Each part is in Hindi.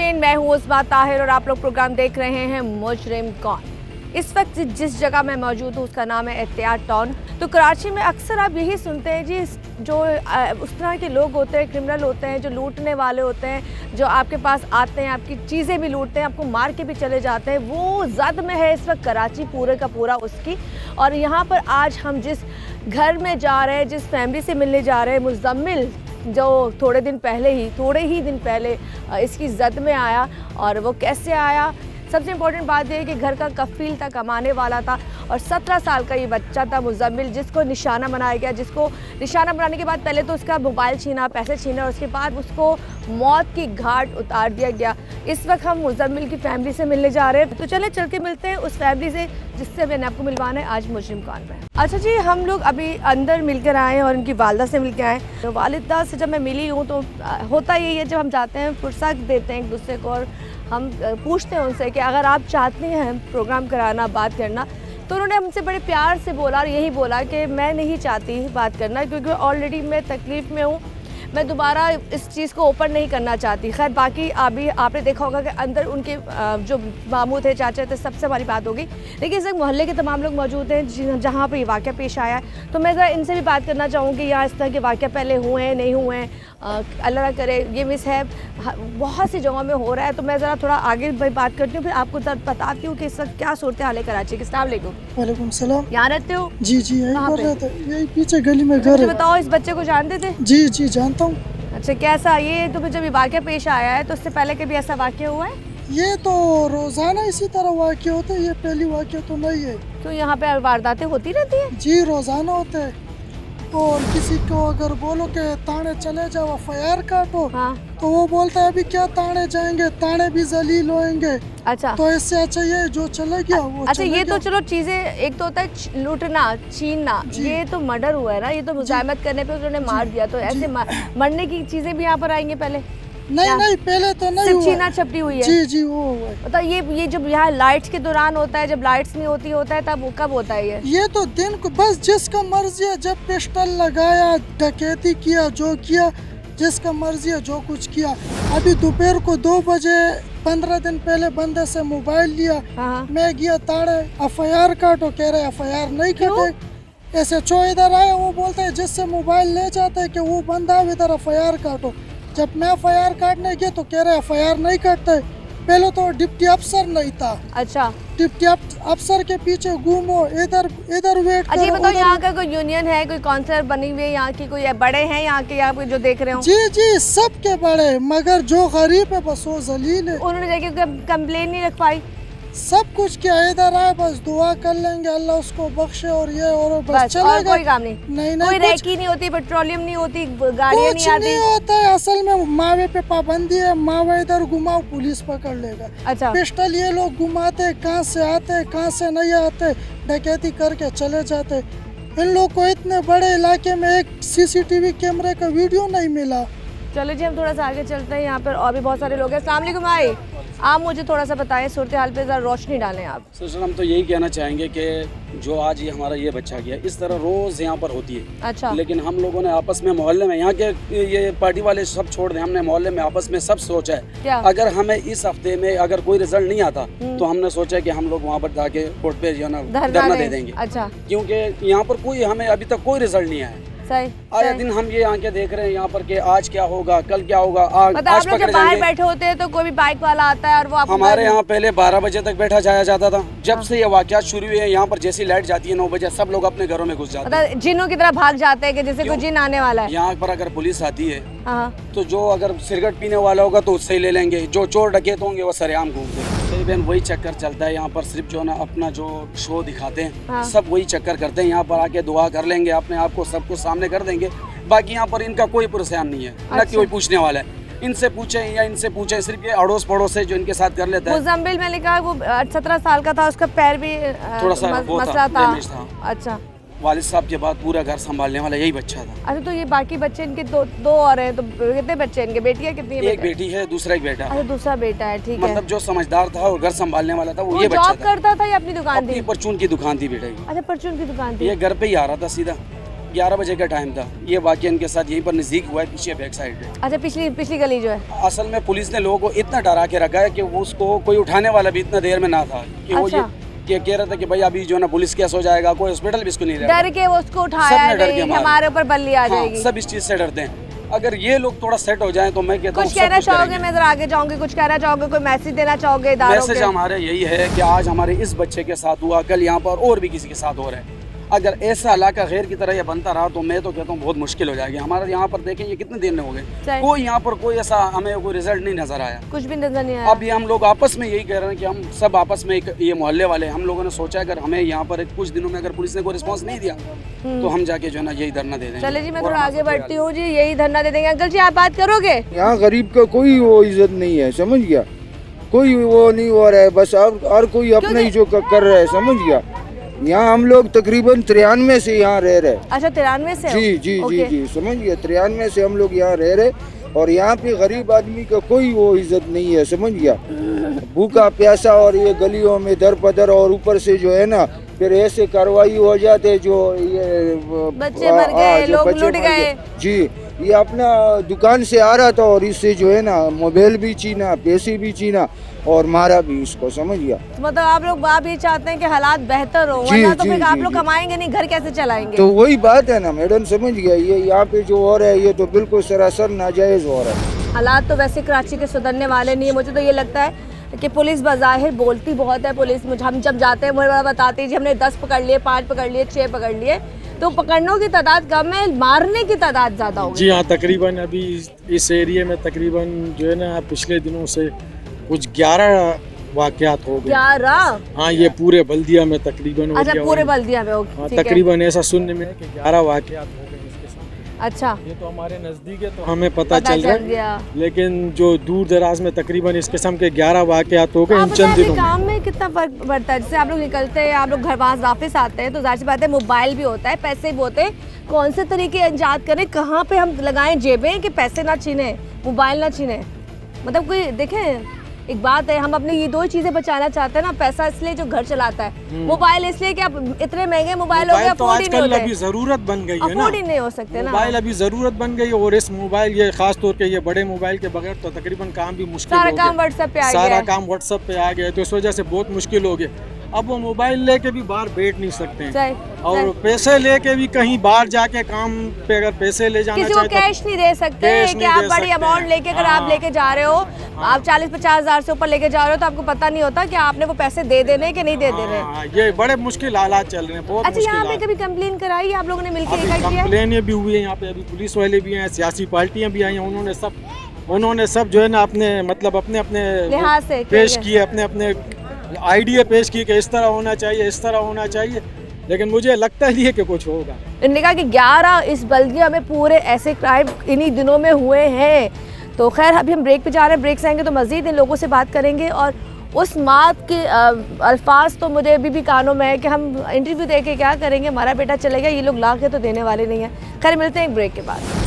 नाज़रीन, मैं हूँ उस्मा ताहिर और आप लोग प्रोग्राम देख रहे हैं मुजरिम कौन। इस वक्त जिस जगह मैं मौजूद हूँ उसका नाम है एहतियात टाउन। तो कराची में अक्सर आप यही सुनते हैं जी, जो उस तरह के लोग होते हैं, क्रिमिनल होते हैं, जो लूटने वाले होते हैं, जो आपके पास आते हैं, आपकी चीज़ें भी लूटते हैं, आपको मार के भी चले जाते हैं। वो जद में है इस वक्त कराची पूरे का पूरा उसकी। और यहाँ पर आज हम जिस घर में जा रहे हैं, जिस फैमिली से मिलने जा रहे हैं, मुज़म्मिल जो थोड़े ही दिन पहले इसकी जद में आया। और वो कैसे आया, सबसे इम्पोर्टेंट बात यह है कि घर का कफ़ील था, कमाने वाला था, और 17 साल का ये बच्चा था मुज़म्मिल, जिसको निशाना बनाया गया। जिसको निशाना बनाने के बाद पहले तो उसका मोबाइल छीना, पैसे छीना, और उसके बाद उसको मौत की घाट उतार दिया गया। इस वक्त हम मुज़म्मिल की फैमिली से मिलने जा रहे हैं, तो चले चल के मिलते हैं उस फैमिली से जिससे मैंने आपको मिलवाना है आज मुजरिम कौन में। अच्छा जी, हम लोग अभी अंदर मिलकर आए हैं और उनकी वालिदा से मिल के आए। तो वालिदा से जब मैं मिली हूँ तो होता यही है, जब हम जाते हैं फुर्सत देते हैं एक दूसरे को और हम पूछते हैं उनसे कि अगर आप चाहते हैं प्रोग्राम कराना, बात करना, तो उन्होंने हमसे बड़े प्यार से बोला और यही बोला कि मैं नहीं चाहती बात करना, क्योंकि ऑलरेडी मैं तकलीफ़ में हूँ, मैं दोबारा इस चीज़ को ओपन नहीं करना चाहती। खैर बाकी अभी आपने देखा होगा कि अंदर उनके जो मामू थे, चाचा थे, सबसे हमारी बात हो गई। लेकिन इस वक्त मोहल्ले के तमाम लोग मौजूद हैं जहाँ पर ये वाक़या पेश आया है। तो मैं ज़रा इनसे भी बात करना चाहूँगी, यहाँ इस तरह के वाक़या पहले हुए हैं, नहीं हुए हैं, अल्लाह ना करे ये मिस है, बहुत सी जगहों में हो रहा है। तो मैं ज़रा थोड़ा आगे बात करती हूँ, फिर आपको बताती हूँ कि इस वक्त क्या सूरत हाल है कराची की। अस्सलाम वालेकुम। वालेकुम सलाम। यहाँ रहते हो? जी जी, यही पीछे गली में घर है। बताओ, इस बच्चे को जानते थे? जी जी जानता हूँ। अच्छा, कैसा ये तो जब ये वाक़या पेश आया है तो उससे पहले कभी ऐसा वाक़या हुआ है? ये तो रोज़ाना इसी तरह वाक़या होते हैं, ये पहली वाक़या तो नहीं है। तो यहाँ पे वारदातें होती रहती हैं? जी रोज़ाना होते हैं। और किसी को अगर बोलो कि ताने चले जाओ, FIR काटो, हाँ, तो वो बोलता है अभी क्या ताने जाएंगे, ताने भी जलील होंगे। अच्छा, तो इससे अच्छा ये जो चले गया वो अच्छा ये तो चलो चीज़ें, एक तो होता है लूटना, छीनना, ये तो मर्डर हुआ है ना, ये तो मुज़ाहमत करने पे उन्होंने मार दिया। तो ऐसे मरने की चीज़ें भी यहाँ पर आएंगी पहले? नहीं, पहले तो नहीं हुआ। छीना छपटी हुई है? जी जी वो हुआ। मतलब ये जब यहाँ लाइट्स के दौरान होता है, जब लाइट्स नहीं होता है, तब कब होता है ये तो दिन को बस जिसका मर्जी है, जब पिस्टल लगाया, डकैती किया, जो किया, जिसका मर्जी है जो कुछ किया। अभी दोपहर को 2 बजे 15 दिन पहले बंदे से मोबाइल लिया, मैं गया ताड़े, FIR काटो, कह रहे FIR नहीं काटे। ऐसे चो इधर आए, वो बोलते है जिससे मोबाइल ले जाते है कि वो बंदा इधर FIR काटो। जब मैं FIR काटने गया तो कह रहे FIR नहीं काटते। पहले तो डिप्टी अफसर नहीं था। अच्छा, डिप्टी अफसर के पीछे घूमो, इधर वेट करो। अच्छा, बताओ यहाँ का कोई यूनियन है, कोई काउंसलर बनी हुई है यहाँ की, कोई बड़े हैं यहाँ के, यहाँ जो देख रहे हो? जी सबके बड़े, मगर जो गरीब है बस वो जलील है। उन्होंने जाके कंप्लेन नहीं रखवाई? सब कुछ किया, इधर आए बस दुआ कर लेंगे अल्लाह उसको बख्शे और ये और बस चलेगा। और कोई काम नहीं? कोई रेकी नहीं होती, पेट्रोलियम नहीं होती, गाड़ियाँ नहीं आती? नहीं होता है, असल में मावे पे पाबंदी है, मावे इधर घुमाओ पुलिस पकड़ लेगा। अच्छा, पिस्टल ये लोग घुमाते, कहाँ से आते कहाँ से नहीं आते, डकैती करके चले जाते। इन लोग को इतने बड़े इलाके में एक CCTV कैमरे का वीडियो नहीं मिला। चलो जी, हम थोड़ा सा आगे चलते हैं, यहाँ पर और भी बहुत सारे लोग हैं। अस्सलाम वालेकुम भाई, आप मुझे थोड़ा सा बताएं, सूरत हाल पे ज़रा रोशनी डालें आप। सर हम तो यही कहना चाहेंगे कि जो आज ये हमारा ये बच्चा गया, इस तरह रोज़ यहाँ पर होती है। अच्छा, लेकिन हम लोगों ने आपस में मोहल्ले में, यहाँ के ये पार्टी वाले सब छोड़ दें, हमने मोहल्ले में आपस में सब सोचा है क्या? अगर हमें इस हफ्ते में अगर कोई रिजल्ट नहीं आता तो हमने सोचा कि हम लोग वहाँ पर जाके कोर्ट पे जो ना धरना दे देंगे। अच्छा, क्योंकि यहाँ पर कोई हमें अभी तक कोई रिजल्ट नहीं आया। आया दिन हम ये आके देख रहे हैं यहाँ पर कि आज क्या होगा, कल क्या होगा। आज जब बाहर बैठे होते हैं तो कोई भी बाइक वाला आता है और वो हमारे यहाँ पहले 12 बजे तक बैठा जाया जाता था। जब से ये वाक़यात शुरू हुए हैं, यहाँ पर जैसी लाइट जाती है 9 बजे, सब लोग अपने घरों में घुस जाते हैं, जिनों की तरह भाग जाते हैं कि जैसे कोई जिन आने वाला है। यहाँ पर अगर पुलिस आती है तो जो अगर सिगरेट पीने वाला होगा तो उससे ही ले लेंगे, जो चोर डकैत होंगे वो सरेआम घूमते हैं। बहन वही चक्कर चलता है यहाँ पर, सिर्फ जो ना अपना जो शो दिखाते हैं, सब वही चक्कर करते हैं। यहाँ पर आके दुआ कर लेंगे, अपने आप को सब कुछ सामने कर देंगे, बाकी यहाँ पर इनका कोई परेशान नहीं है। अच्छा, न कोई पूछने वाला है। इनसे पूछें या इनसे पूछें, सिर्फ ये अड़ोस पड़ोस से जो इनके साथ कर लेता है। मुज़म्मिल मैंने कहा वो 17 साल का था, उसका पैर भी थोड़ा सा मसला था। अच्छा, वालिद साहब के बाद पूरा घर संभालने वाला यही बच्चा था। अच्छा, तो ये बाकी बच्चे इनके दो और हैं, तो कितने बच्चे इनके? बेटियां कितनी है? एक बेटी है, दूसरा एक बेटा। अच्छा, दूसरा बेटा है, ठीक है। मतलब जो समझदार था और घर संभालने वाला था वो ये बच्चा था। जॉब करता था या अपनी दुकान थी? परचून की दुकान थी बेटा। अच्छा, परचून की दुकान थी। ये घर पे ही आ रहा था सीधा, 11 बजे का टाइम था। ये वाकया इनके साथ यहीं पर नज़दीक हुआ है, पीछे बैक साइड पे। अच्छा, पिछली गली जो है। असल में पुलिस ने लोगों को इतना डरा के रखा है कि वो उसको कोई उठाने वाला भी इतना देर में ना था कि वो अच्छा। ये कह रहा था कि भाई अभी जो है ना पुलिस केस हो जाएगा, कोई हॉस्पिटल भी इसको नहीं ले डर के वो उसको उठाया नहीं, हमारे ऊपर बल्ली आ जाएगी। सब इस चीज़ से डरते हैं। अगर ये लोग थोड़ा सेट हो जाएं तो मैं कहता हूँ कुछ कहना चाहोगे? मैं जरा आगे जाऊंगी, कुछ कहना चाहोगे, कोई मैसेज देना चाहोगे? मैसेज हमारे यही है कि आज हमारे इस बच्चे के साथ हुआ, कल यहाँ पर और भी किसी के साथ हो रहा है। अगर ऐसा इलाका गैर की तरह ये बनता रहा तो मैं तो कहता हूँ बहुत मुश्किल हो जाएगी। हमारे यहाँ पर देखें ये कितने दिन हो गए, कोई यहाँ पर कोई ऐसा हमें कोई रिजल्ट नहीं नजर आया, कुछ भी नजर नहीं आया। अब ये हम लोग आपस में यही कह रहे हैं कि हम सब आपस में ये मोहल्ले वाले हम लोगों ने सोचा अगर हमें यहाँ पर कुछ दिनों में अगर पुलिस ने कोई रिस्पॉन्स नहीं दिया तो हम जाके जो है ना यही धरना दे देंगे। चले जी, मैं थोड़ा आगे बढ़ती हूँ जी, यही धरना दे देंगे। अंकल जी आप बात करोगे? यहाँ गरीब का कोई वो इज्जत नहीं है, समझ गया, कोई वो नहीं हो रहा है, बस और कोई अपना ही जो कर रहा है, समझ गया। यहाँ हम लोग तकरीबन 93 से यहाँ रह रहे। अच्छा, 93 से? जी जी जी जी, समझ गया, 93 से हम लोग यहाँ रह रहे और यहाँ पे गरीब आदमी का कोई वो इज्जत नहीं है, समझ गया। भूखा प्यासा और ये गलियों में दर पदर और ऊपर से जो है ना फिर ऐसे कार्रवाई हो जाते जो ये बच्चे मर गए, लोग लूट गए। जी, ये अपना दुकान से आ रहा था और इससे जो है ना मोबाइल भी छीना, पैसे भी छीना और मारा भी इसको, समझ गया। मतलब आप ये चाहते हैं कि हालात बेहतर हो, वरना तो फिर आप लोग कमाएंगे नहीं, घर कैसे चलाएंगे? तो वही बात है ना मैडम, समझ गया। ये यहाँ पे जो हो रहा है ये तो बिल्कुल सरासर नाजायज हो रहा है। हालात तो वैसे कराची के सुधरने वाले नहीं है। मुझे तो ये लगता है कि पुलिस बज़ाहिर बोलती बहुत है। पुलिस मुझे हम जब जाते हैं मुझे बताती है जी हमने 10 पकड़ लिए, 5 पकड़ लिए, 6 पकड़ लिए, तो पकड़नों की तादाद कम है, मारने की तादाद ज़्यादा हो गई। जी हाँ, तकरीबन अभी इस एरिया में तकरीबन जो है ना पिछले दिनों से कुछ 11 वाक़यात हो गए। 11? हाँ, ये पूरे बल्दिया में तकरीबन। अच्छा, पूरे बल्दिया में? हाँ, तकरीबन ऐसा सुनने में कि 11 वाक़यात हो गए इसके साथ। अच्छा, ये तो हमारे नज़दीक है तो हमें पता चल रहा है, लेकिन जो दूर दराज में तकरीबन इस किस्म के 11 वाक़यात हो गए इन चंद दिनों में। काम में कितना फर्क पड़ता है? जैसे आप लोग निकलते हैं, आप लोग घर वापस आते हैं तो जाहिर सी बात है मोबाइल भी होता है, पैसे भी होते हैं, कौन से तरीके इजाद करें, कहाँ पे हम लगाएं जेबें कि पैसे ना छीने, मोबाइल ना छीने? मतलब कोई देखें, एक बात है, हम अपने ये 2 चीजें बचाना चाहते हैं ना, पैसा इसलिए जो घर चलाता है, मोबाइल इसलिए कि आप इतने महंगे मोबाइल हो गए, तो आजकल अभी जरूरत बन गई है ना, अफोर्ड ही नहीं हो सकते ना, मोबाइल अभी जरूरत बन गई। और इस मोबाइल ये खास तौर पे ये बड़े मोबाइल के बगैर तो तकरीबन काम भी मुश्किल हो गया। सारा काम व्हाट्सएप पे आ गया, सारा काम व्हाट्सएप पे आ गया, तो इस वजह से बहुत मुश्किल हो गया। अब वो मोबाइल लेके भी बाहर बैठ नहीं सकते हैं, और पैसे लेके भी कहीं बाहर जाके काम पे अगर पैसे ले जाना किसी को कैश नहीं दे सकते कि आप बड़ी अमाउंट लेके, अगर आप लेके जा रहे हो, आप 40-50 हज़ार से ऊपर लेके जा रहे हो तो आपको पता नहीं होता कि आपने वो पैसे दे देने कि नहीं दे देने। ये बड़े मुश्किल हालात चल रहे हैं, बहुत मुश्किल। अच्छा, यहाँ पे कभी कंप्लेन कराई आप लोगों ने मिलकर? कंप्लेन भी हुई है यहाँ पे, अभी पुलिस वाले भी हैं, सियासी पार्टियाँ भी आई हैं, उन्होंने सब जो है ना अपने मतलब अपने लिहाज से पेश किए, अपने आइडिया पेश किए कि इस तरह होना चाहिए, इस तरह होना चाहिए, लेकिन मुझे लगता नहीं है कि कुछ होगा। इन्होंने कहा कि 11 इस बल्दिया में पूरे ऐसे क्राइम इन्हीं दिनों में हुए हैं। तो खैर अभी हम ब्रेक पे जा रहे हैं, ब्रेक से आएंगे तो मज़ीद इन लोगों से बात करेंगे। और उस मात के अल्फाज तो मुझे अभी भी कानों में है कि हम इंटरव्यू दे के क्या करेंगे, हमारा बेटा चले गया, ये लोग ला के तो देने वाले नहीं हैं। खैर मिलते हैं एक ब्रेक के बाद।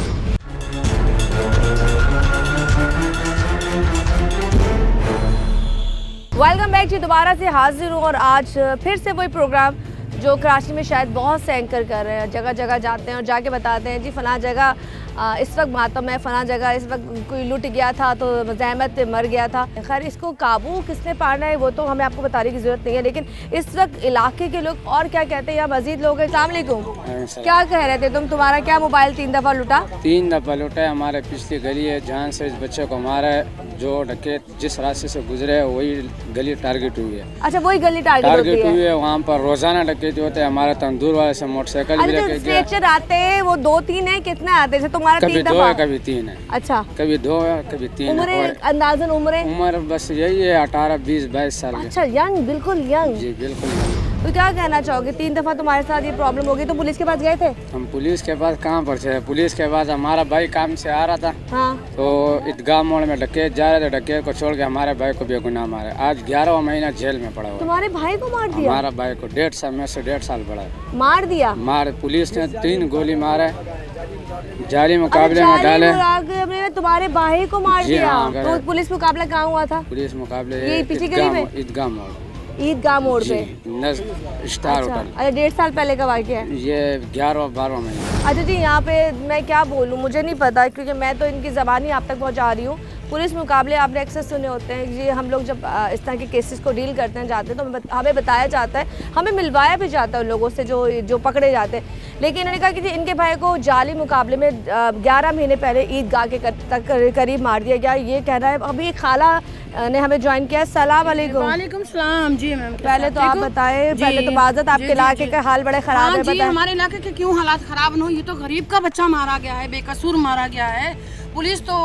वेलकम बैक जी, दोबारा से हाजिर हूँ और आज फिर से वही प्रोग्राम जो कराची में शायद बहुत से एंकर कर रहे हैं, जगह जगह जाते हैं और जाके बताते हैं जी फलां जगह इस वक्त मातम है, फलां जगह इस वक्त कोई लुट गया था तो ज़हमत पे मर गया था। खैर इसको काबू किसने पाना है वो तो हमें आपको बताने की ज़रूरत नहीं है, लेकिन इस वक्त इलाके के लोग और क्या कहते हैं, यहाँ मज़ीद लोग हैं। अस्सलाम वालेकुम, क्या कह रहे थे तुम? तुम्हारा क्या मोबाइल 3 दफ़ा लुटा? 3 दफ़ा लुटा है। हमारे पिछली गली है जहाँ से इस बच्चे को मारा है, जो डकैत जिस रास्ते से गुजरे है वही गली टारगेट हुई है। अच्छा, वही गली टारगेट हुई है। वहाँ पर रोजाना डकैती होते हैं। हमारे तंदूर वाले से मोटरसाइकिल भी लेके गया। आते हैं वो 2-3 है, कितने आते हैं? तुम्हारा कभी 3 2 दफा है, कभी 3 है। अच्छा, कभी 2 है, कभी 3 है। अंदाजन उम्र बस यही है 18, 20, 22 साल। अच्छा, यंग, बिल्कुल यंग। जी बिल्कुल। तो क्या कहना चाहोगे? 3 दफा तुम्हारे साथ ये प्रॉब्लम हो गई तो पुलिस के पास गए थे? हम पुलिस के पास कहाँ पर थे? पुलिस के पास हमारा भाई काम से आ रहा था। हाँ। तो ईदगाह मोड़ में डकैत जा रहे थे, डकैत को छोड़ के हमारे भाई को बेगुनाह मारे। आज 11वां महीना जेल में पड़ा हुआ। तुम्हारे भाई को मार दिया? हमारा भाई को 1.5 साल में से 1.5 साल पड़ा है। मार दिया? पुलिस ने 3 गोली मारे, जाली मुकाबले में डाले। तुम्हारे भाई को मार दिया? तो पुलिस मुकाबला कहाँ हुआ था? पुलिस मुकाबले ये पिछली गली में? ईदगाह मोड़। ईदगाह मोड़ पे? स्टार अच्छा, होटल। अच्छा 1.5 साल पहले का वाक़या है ये 11-12 महीने। अच्छा जी, यहाँ पे मैं क्या बोलूँ, मुझे नहीं पता क्योंकि मैं तो इनकी ज़बान ही आप तक पहुँचा रही हूँ। पुलिस मुकाबले आपने अक्सर सुने होते हैं जी, हम लोग जब इस तरह के केसेस को डील करते हैं जाते हैं तो हमें बताया जाता है, हमें मिलवाया भी जाता है उन लोगों से जो पकड़े जाते हैं। लेकिन इन्होंने कहा कि जी इनके भाई को जाली मुकाबले में 11 महीने पहले ईदगाह के करीब मार दिया गया, ये कहना है। अभी खाला ने हमें ज्वाइन किया। सलाम अलैकुम। वालेकुम सलाम जी मैम। पहले तो आप बताएं, पहले तो बाज़त आपके इलाके का हाल बड़े ख़राब है। जी हमारे इलाके के क्यों हालात ख़राब न हो, ये तो गरीब का बच्चा मारा गया है, बेकसूर मारा गया है। पुलिस तो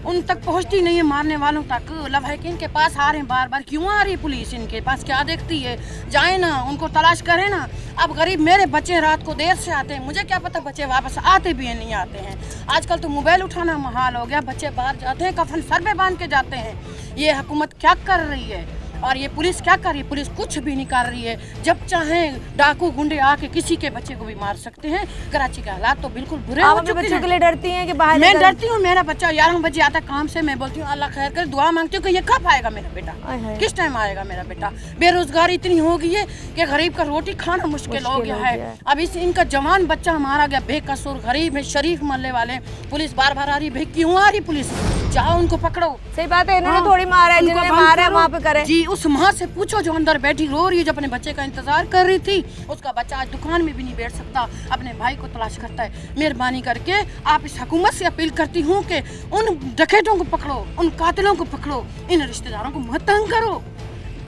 उन तक पहुंचती नहीं है, मारने वालों तक। लवाहिकीन के पास आ रहे हैं बार बार, क्यों आ रही है पुलिस? इनके पास क्या देखती है? जाए ना, उनको तलाश करें ना। अब गरीब मेरे बच्चे रात को देर से आते हैं, मुझे क्या पता बच्चे वापस आते भी हैं नहीं आते हैं। आजकल तो मोबाइल उठाना महाल हो गया, बच्चे बाहर जाते हैं कफन सर पे बांध के जाते हैं। ये हुकूमत क्या कर रही है और ये पुलिस क्या कर रही है? पुलिस कुछ भी नहीं कर रही है। जब चाहे डाकू गुंडे आके किसी के बच्चे को भी मार सकते हैं। कराची के हालात तो बिल्कुल बुरे हो चुके हैं। बच्चों के लिए डरती हैं कि बाहर? मैं डरती हूँ, मेरा बच्चा 11 बजे आता काम से, मैं बोलती हूँ अल्लाह खैर करे, दुआ मांगती हूँ कि ये कब आएगा मेरा बेटा, किस टाइम आएगा मेरा बेटा। बेरोजगारी इतनी हो गई है कि गरीब का रोटी खाना मुश्किल हो गया है। अब इस इनका जवान बच्चा मारा गया, बेकसूर, गरीब है, शरीफ मरने वाले। पुलिस बार बार आ रही, भाई क्यों आ रही पुलिस? जाओ उनको पकड़ो। सही बात है, इन्होंने थोड़ी मारा है, जिन्होंने मारा है वहाँ पे करे। जी उस माँ से पूछो जो अंदर बैठी रो रही है, जो अपने बच्चे का इंतजार कर रही थी। उसका बच्चा आज दुकान में भी नहीं बैठ सकता, अपने भाई को तलाश करता है। मेहरबानी करके आप इस हुकूमत से अपील करती हूँ कि उन डकैतों को पकड़ो, उन कातिलों को पकड़ो, इन रिश्तेदारों को मत तंग करो।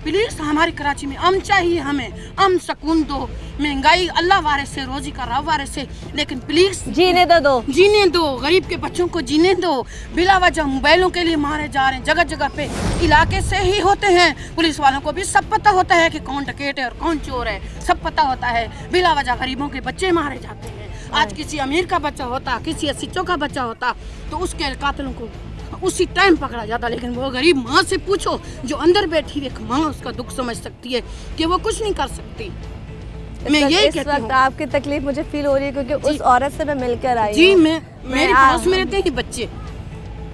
प्लीज हमारी कराची में अमन चाहिए, हमें अमन सुकून दो। महंगाई अल्लाह वारे से, रोजी का रब वारे से, लेकिन प्लीज जीने दो, जीने दो। गरीब के बच्चों को जीने दो। बिला वजह मोबाइलों के लिए मारे जा रहे हैं जगह जगह पे। इलाके से ही होते हैं, पुलिस वालों को भी सब पता होता है कि कौन डकैत है और कौन चोर है, सब पता होता है। बिला वजह गरीबों के बच्चे मारे जाते हैं। आज किसी अमीर का बच्चा होता, किसी असिचों का बच्चा होता तो उसके कातिलों को उसी टाइम पकड़ा जाता। लेकिन वो गरीब माँ से पूछो जो अंदर बैठी हुई माँ उसका दुख समझ सकती है कि वो कुछ नहीं कर सकती। मैं यही कहती हूँ। आपकी तकलीफ मुझे फील हो रही है क्योंकि उस औरत से मैं मिलकर आई जी। मैं मेरे पास में रहते हैं बच्चे,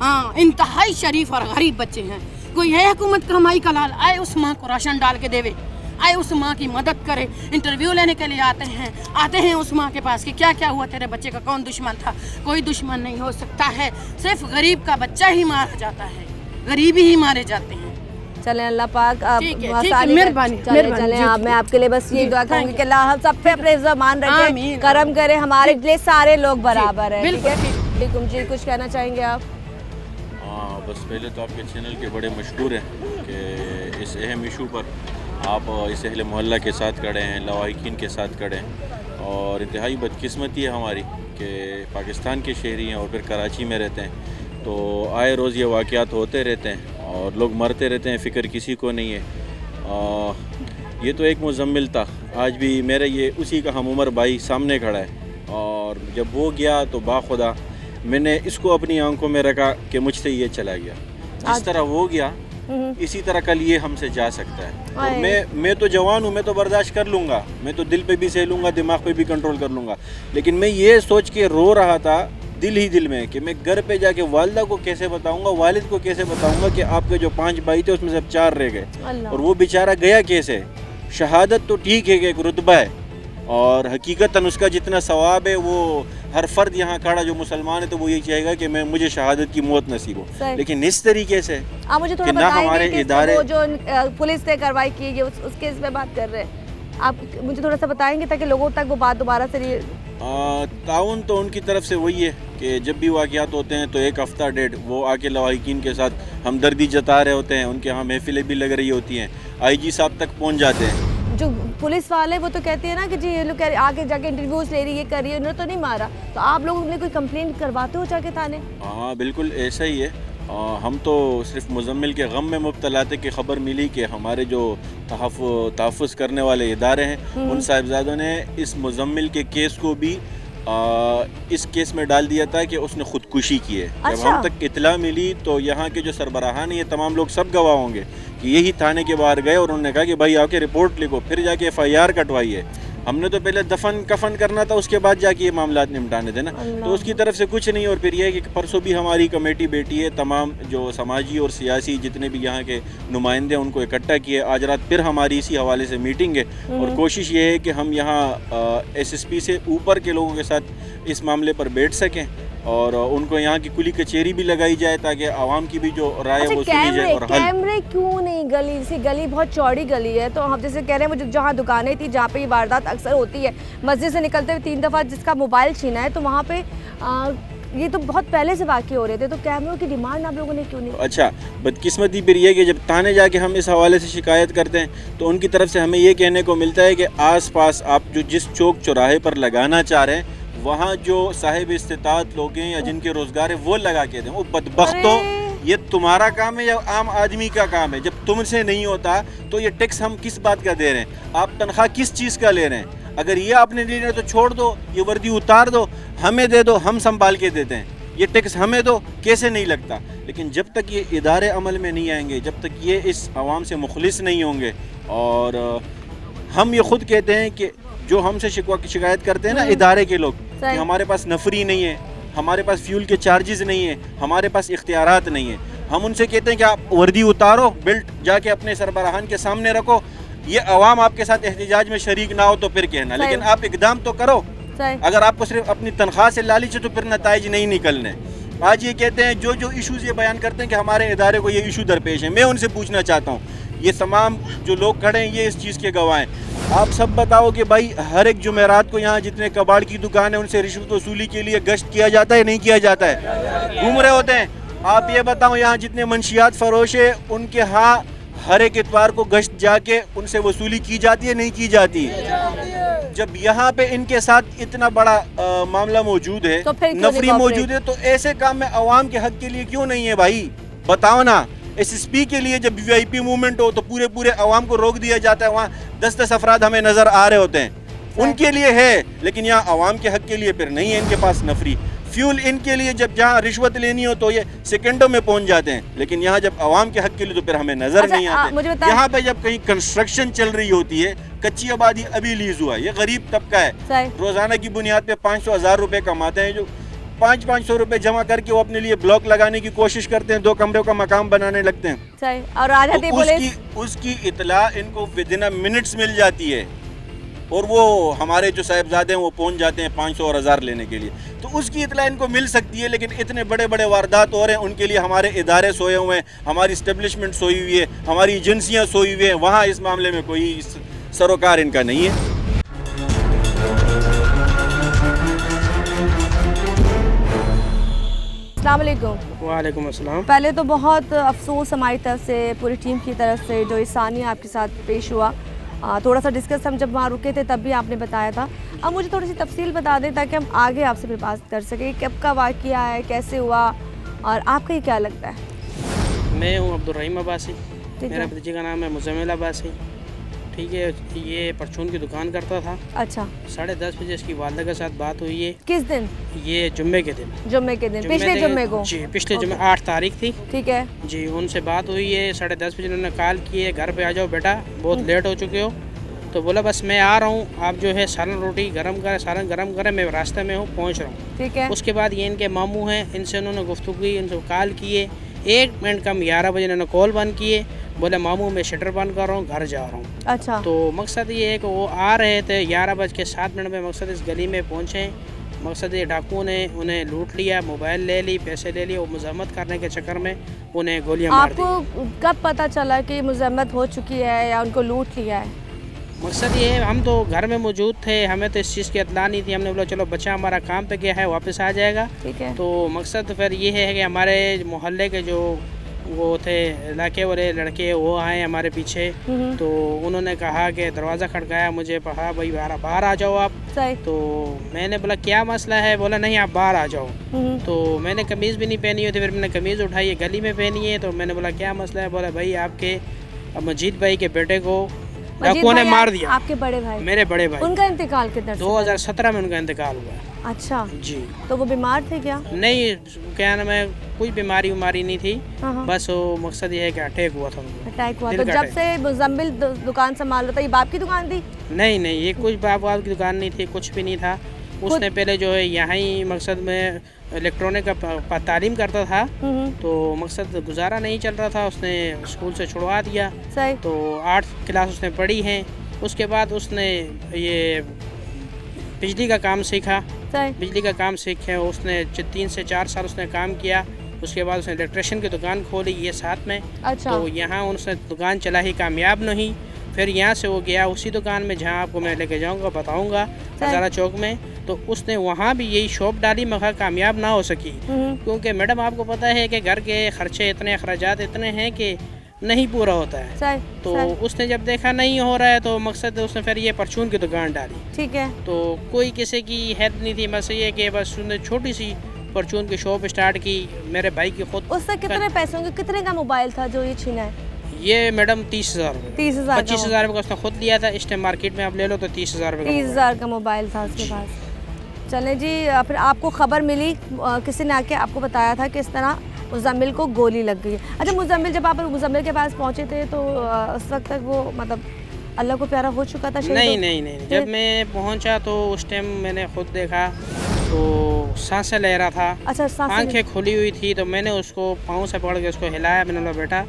हाँ इंतहाई शरीफ और गरीब बच्चे हैं। कोई है हुकूमत कमाई का लाल, आए उस माँ को राशन डाल के देवे, आए उस माँ की मदद करे। इंटरव्यू लेने के लिए आते हैं उस माँ के पास कि क्या क्या हुआ तेरे बच्चे का, कौन दुश्मन था? कोई दुश्मन नहीं हो सकता है, सिर्फ गरीब का बच्चा ही मारा जाता है, गरीब ही मारे जाते हैं। चलें अल्लाह पाक मेहरबानी चलें आप, मैं आपके लिए बस ये दुआ करूंगी कि अल्लाह हम सब पे अपने मान रखे, करम करे, हमारे लिए सारे लोग बराबर हैं। ठीक है जी, कुछ कहना चाहेंगे आप? बस पहले तो आपके चैनल के बड़े मशहूर हैं कि इस अहम इशू पर आप इस अहले मोहल्ला के साथ खड़े हैं, लवाहिकीन के साथ खड़े हैं। और इंतहाई बदकिस्मती है हमारी कि पाकिस्तान के शहरी हैं और फिर कराची में रहते हैं, तो आए रोज़ ये वाक़यात होते रहते हैं और लोग मरते रहते हैं, फ़िक्र किसी को नहीं है। ये तो एक मुज़म्मिल था, आज भी मेरे ये उसी का हम उम्र भाई सामने खड़ा है। और जब वो गया तो बाखुदा मैंने इसको अपनी आंखों में रखा कि मुझसे ये चला गया। जिस तरह वो गया इसी तरह कल ये हमसे जा सकता है। और मैं तो जवान हूँ, मैं तो बर्दाश्त कर लूँगा, मैं तो दिल पे भी सह लूँगा, दिमाग पे भी कंट्रोल कर लूँगा। लेकिन मैं ये सोच के रो रहा था दिल ही दिल में कि मैं घर पे जाके वालिदा को कैसे बताऊँगा, वालिद को कैसे बताऊँगा कि आपके जो 5 भाई थे उसमें से अब 4 रह गए और वो बेचारा गया कैसे। शहादत तो ठीक है कि एक रुतबा है और हकीकतन उसका जितना सवाब है वो हर फर्द यहाँ खड़ा जो मुसलमान है तो वो यही चाहेगा कि मुझे शहादत की मौत नसीब हो। लेकिन इस तरीके से आप मुझे थोड़ा ना हमारे इदारे, वो जो पुलिस ने कार्रवाई की है उस केस में बात कर रहे हैं, आप मुझे थोड़ा सा बताएंगे ताकि लोगों तक वो बात दोबारा से ताउन तो उनकी तरफ से वही है कि जब भी वाक़यात होते हैं तो एक हफ़्ता डेढ़ वो आके लवाहिकीन के साथ हमदर्दी जता रहे होते हैं, उनके यहाँ महफिलें भी लग रही होती हैं, IG साहब तक पहुँच जाते हैं। जो पुलिस वाले वो तो कहते हैं ना कि जी ये लोग आगे जाके इंटरव्यूज ले रही है, ये कर रही है, उन्होंने तो नहीं मारा, तो आप लोग उन्हें कोई कंप्लेन करवाते हो जाके थाने? हाँ बिल्कुल ऐसा ही है। हम तो सिर्फ मुजम्मिल के गम में मुब्तला थे कि ख़बर मिली कि हमारे जो तहफ़्फ़ुज़ करने वाले इदारे हैं उन साहिबजादों ने इस मुजम्मिल के केस को भी इस केस में डाल दिया था कि उसने ख़ुदकुशी की है। अच्छा। जब हम तक इतला मिली तो यहाँ के जो सरबराहान ये तमाम लोग सब गवाह होंगे कि यही थाने के बाहर गए और उन्होंने कहा कि भाई आके रिपोर्ट लिखो, फिर जाके FIR कटवाई है। हमने तो पहले दफन कफन करना था, उसके बाद जाके ये मामला निपटाने थे ना। तो उसकी तरफ से कुछ नहीं। और फिर ये है कि परसों भी हमारी कमेटी बैठी है, तमाम जो समाजी और सियासी जितने भी यहाँ के नुमाइंदे उनको इकट्ठा किए। आज रात फिर हमारी इसी हवाले से मीटिंग है और कोशिश ये है कि हम यहाँ SSP से ऊपर के लोगों के साथ इस मामले पर बैठ सकें और उनको यहाँ की कुली कचहरी भी लगाई जाए ताकि आवाम की भी जो राय है वो सुनी जाए। और कैमरे क्यों नहीं? गली सी गली बहुत चौड़ी गली है, तो हम जैसे कह रहे हैं वो जहाँ दुकानें थी जहाँ पे ये वारदात अक्सर होती है, मस्जिद से निकलते हुए 3 दफ़ा जिसका मोबाइल छीना है, तो वहाँ पे ये तो बहुत पहले से वाक़ई हो रहे थे, तो कैमरों की डिमांड आप लोगों ने क्यों नहीं? अच्छा, बदकिस्मती फिर ये कि जब थाने जाके हम इस हवाले से शिकायत करते हैं तो उनकी तरफ से हमें ये कहने को मिलता है कि आसपास आप जो जिस चौक चौराहे पर लगाना चाह रहे हैं वहाँ जो साहिब इस्तिताअत लोग हैं या जिनके रोज़गार है वो लगा के दें। वो बदबख्तों, ये तुम्हारा काम है या आम आदमी का काम है? जब तुमसे नहीं होता तो ये टैक्स हम किस बात का दे रहे हैं? आप तनख्वाह किस चीज़ का ले रहे हैं? अगर ये आपने ले रहे तो छोड़ दो, ये वर्दी उतार दो, हमें दे दो, हम संभाल के देते हैं। ये टैक्स हमें दो, कैसे नहीं लगता? लेकिन जब तक ये इदारे अमल में नहीं आएंगे, जब तक ये इस आवाम से मुखलिस नहीं होंगे, और हम ये खुद कहते हैं कि जो हमसे शिकायत करते हैं ना इदारे के लोग कि हमारे पास नफरी नहीं है, हमारे पास फ्यूल के चार्जेस नहीं है, हमारे पास इख्तियारात नहीं है, हम उनसे कहते हैं कि आप वर्दी उतारो, बेल्ट जाके अपने सरबराहान के सामने रखो, ये अवाम आपके साथ एहतिजाज में शरीक ना हो तो फिर कहना, लेकिन आप इकदाम तो करो। अगर आपको सिर्फ अपनी तनख्वाह से लालच है तो फिर नताइज नहीं निकलने। आज ये कहते हैं जो इशूज़ ये बयान करते हैं कि हमारे इदारे को ये इशू दरपेश है, मैं उनसे पूछना चाहता हूँ, ये तमाम जो लोग खड़े हैं ये इस चीज़ के गवाह हैं, आप सब बताओ कि भाई हर एक जुमेरात को यहाँ जितने कबाड़ की दुकान है उनसे रिश्वत वसूली के लिए गश्त किया जाता है, नहीं किया जाता है? घूम रहे होते हैं। आप ये बताओ यहाँ जितने मंशियात फरोश है उनके यहाँ हर एक इतवार को गश्त जाके उनसे वसूली की जाती है, नहीं की जाती? जब यहाँ पे इनके साथ इतना बड़ा मामला मौजूद है, तो नफरी मौजूद है, तो ऐसे काम में अवाम के हक के लिए क्यों नहीं है भाई? बताओ ना। SSP के लिए जब VIP मूवमेंट हो तो पूरे अवाम को रोक दिया जाता है, वहाँ 10-10 अफराद हमें नज़र आ रहे होते हैं, उनके लिए है, लेकिन यहाँ अवाम के हक के लिए फिर नहीं है इनके पास नफरी। फ्यूल इनके लिए जब जहाँ रिश्वत लेनी हो तो ये सेकंडों में पहुँच जाते हैं, लेकिन यहाँ जब अवाम के हक के लिए तो फिर हमें नज़र नहीं आते। यहाँ पे जब कहीं कंस्ट्रक्शन चल रही होती है, कच्ची आबादी अभी लीज हुआ है, ये गरीब तबका है, रोज़ाना की बुनियाद पे 500,000 रुपये कमाते हैं, जो 500 रुपए जमा करके वो अपने लिए ब्लॉक लगाने की कोशिश करते हैं, 2 कमरों का मकाम बनाने लगते हैं, और आ जाती है उसकी इतला इनको विदिन अ मिनट्स मिल जाती है, और वो हमारे जो साहिबजादे हैं वो पहुंच जाते हैं 500 और 1000 लेने के लिए, तो उसकी इतला इनको मिल सकती है। लेकिन इतने बड़े बड़े वारदात हो रहे हैं, उनके लिए हमारे इदारे सोए हुए हैं, हमारी इस्टेब्लिशमेंट सोई हुई है, हमारी एजेंसियाँ सोई हुई हैं, वहाँ इस मामले में कोई सरोकार इनका नहीं है। वालेकुम अस्सलाम। पहले तो बहुत अफसोस हमारी तरफ से, पूरी टीम की तरफ से, जो इंसानियत आपके साथ पेश हुआ। थोड़ा सा डिस्कस हम जब वहाँ रुके थे तब भी आपने बताया था। अब मुझे थोड़ी सी तफसील बता दें ताकि हम आगे आपसे भी बात कर सकें, कब का वाक़या है, कैसे हुआ, और आपका ये क्या लगता है? मैं हूँ अब्दुर्रहीम अब्बासी, मेरा भतीजे का नाम है मुज़म्मिल अब्बासी, ठीक है। ये परचून की दुकान करता था। अच्छा। 10:30 बजे इसकी वालदा के साथ बात हुई है। किस दिन? ये जुम्मे के दिन। पिछले जुम्मे को? जी, पिछले जुम्मे 8 तारीख थी। ठीक है जी, उनसे बात हुई है। 10:30 बजे उन्होंने कॉल की है, घर पे आ जाओ बेटा, बहुत लेट हो चुके हो। तो बोला बस मैं आ रहा हूँ, आप जो है सालन रोटी गर्म करें, सालन गर्म करें, मैं रास्ते में हूँ, पहुँच रहा हूँ। ठीक है। उसके बाद ये इनके मामू हैं, इनसे उन्होंने गुफ्तगू की, इनसे कॉल किए। 1 मिनट कम 11 बजे इन्होंने कॉल बंद किए, बोले मामू मैं शटर बंद कर रहा हूँ, घर जा रहा हूँ। अच्छा। तो मकसद ये है कि वो आ रहे थे 11:07 में, मकसद इस गली में पहुँचे। मकसद ये डाकुओं ने उन्हें लूट लिया, मोबाइल ले ली, पैसे ले लिए, वो मजम्मत करने के चक्कर में उन्हें गोलियां मार दी। आपको कब पता चला कि मजम्मत हो चुकी है या उनको लूट लिया है? मकसद ये है, हम तो घर में मौजूद थे, हमें तो इस चीज़ की इत्तला नहीं थी। हमने बोला चलो बच्चा हमारा काम पे गया है, वापस आ जाएगा। ठीक है। तो मकसद फिर ये है कि हमारे मोहल्ले के जो वो थे इलाके वाले लड़के, वो आए हमारे पीछे। तो उन्होंने कहा कि दरवाज़ा खड़काया, मुझे कहा भाई बाहर आ जाओ आप। तो मैंने बोला क्या मसला है? बोला नहीं आप बाहर आ जाओ। तो मैंने कमीज़ भी नहीं पहनी हुई थी, फिर मैंने कमीज़ उठाई है, गली में पहनी है। तो मैंने बोला क्या मसला है? बोला भाई आपके मजीद भाई के बेटे को डाकुओं ने मार दिया। आपके बड़े भाई? मेरे बड़े भाई। उनका इंतकाल कितना? 2017 में उनका इंतकाल हुआ। अच्छा जी। तो वो बीमार थे क्या? नहीं, क्या नाम है, कोई बीमारी नहीं थी, हाँ। बस वो मकसद ये है कि अटैक हुआ था उनको। अटैक हुआ। तो जब से मुजम्मिल दुकान संभाल रहा था, ये बाप की दुकान थी? नहीं, ये कुछ बाप की दुकान नहीं थी, कुछ भी नहीं था। उसने पहले जो है यहाँ ही मकसद में इलेक्ट्रॉनिक का तालीम करता था, तो मकसद गुजारा नहीं चल रहा था, उसने स्कूल से छुड़वा दिया। सही। तो 8 क्लास उसने पढ़ी है, उसके बाद उसने ये बिजली का काम सीखा। बिजली का काम सीखे उसने 3 से 4 साल उसने काम किया। उसके बाद उसने इलेक्ट्रिशियन की दुकान खोली ये साथ में। अच्छा। तो यहाँ उसने दुकान चलाई, कामयाब नहीं। फिर यहाँ से वो गया उसी दुकान में जहाँ आपको मैं लेके जाऊँगा, बताऊँगा, हज़ारा चौक में। तो उसने वहाँ भी यही शॉप डाली, मगर कामयाब ना हो सकी, क्योंकि मैडम आपको पता है कि घर के खर्चे इतने, अखराजात इतने हैं कि नहीं पूरा होता है। तो उसने जब देखा नहीं हो रहा है तो मकसद उसने फिर ये परचून की दुकान डाली। ठीक है। तो कोई किसी की हेल्प नहीं थी, बस ये कि बस उसने छोटी सी परचून की शॉप स्टार्ट की। मेरे भाई की खुद। उससे कितने पैसों के, कितने का मोबाइल था जो ये छीना है? ये मैडम 30,000 रुपये। 30,000? 25,000 रुपये का उसने खुद लिया था। इस टाइम मार्केट में आप ले लो तो 30,000 रुपये। 30,000 का मोबाइल था उसके पास। चले जी, फिर आपको खबर मिली, किसी ने आके आपको बताया था कि इस तरह मुजम्मिल को गोली लग गई। अच्छा, मुजम्मिल, जब आप मुजम्मिल के पास पहुंचे थे तो उस वक्त तक वो मतलब अल्लाह को प्यारा हो चुका था? नहीं। जब मैं पहुंचा तो उस टाइम मैंने खुद देखा तो सांसें ले रहा था। अच्छा, आंखें खुली हुई थी। तो मैंने उसको पाँव से पकड़ के उसको हिलाया। मैंने बोला बेटा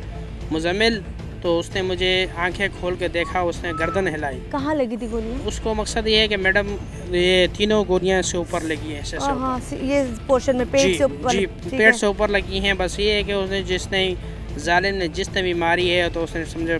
मुजम्मिल, तो उसने मुझे आंखें खोल के देखा, उसने गर्दन हिलाई। कहाँ लगी थी गोलियाँ? उसको मकसद ये है कि मैडम ये तीनों गोलियाँ से ऊपर लगी हैं, ऐसे ये पोर्शन में, पेट से ऊपर? जी, पेट से ऊपर लगी हैं। बस ये है कि उसने जालिम ने जिसने भी मारी है तो उसने समझे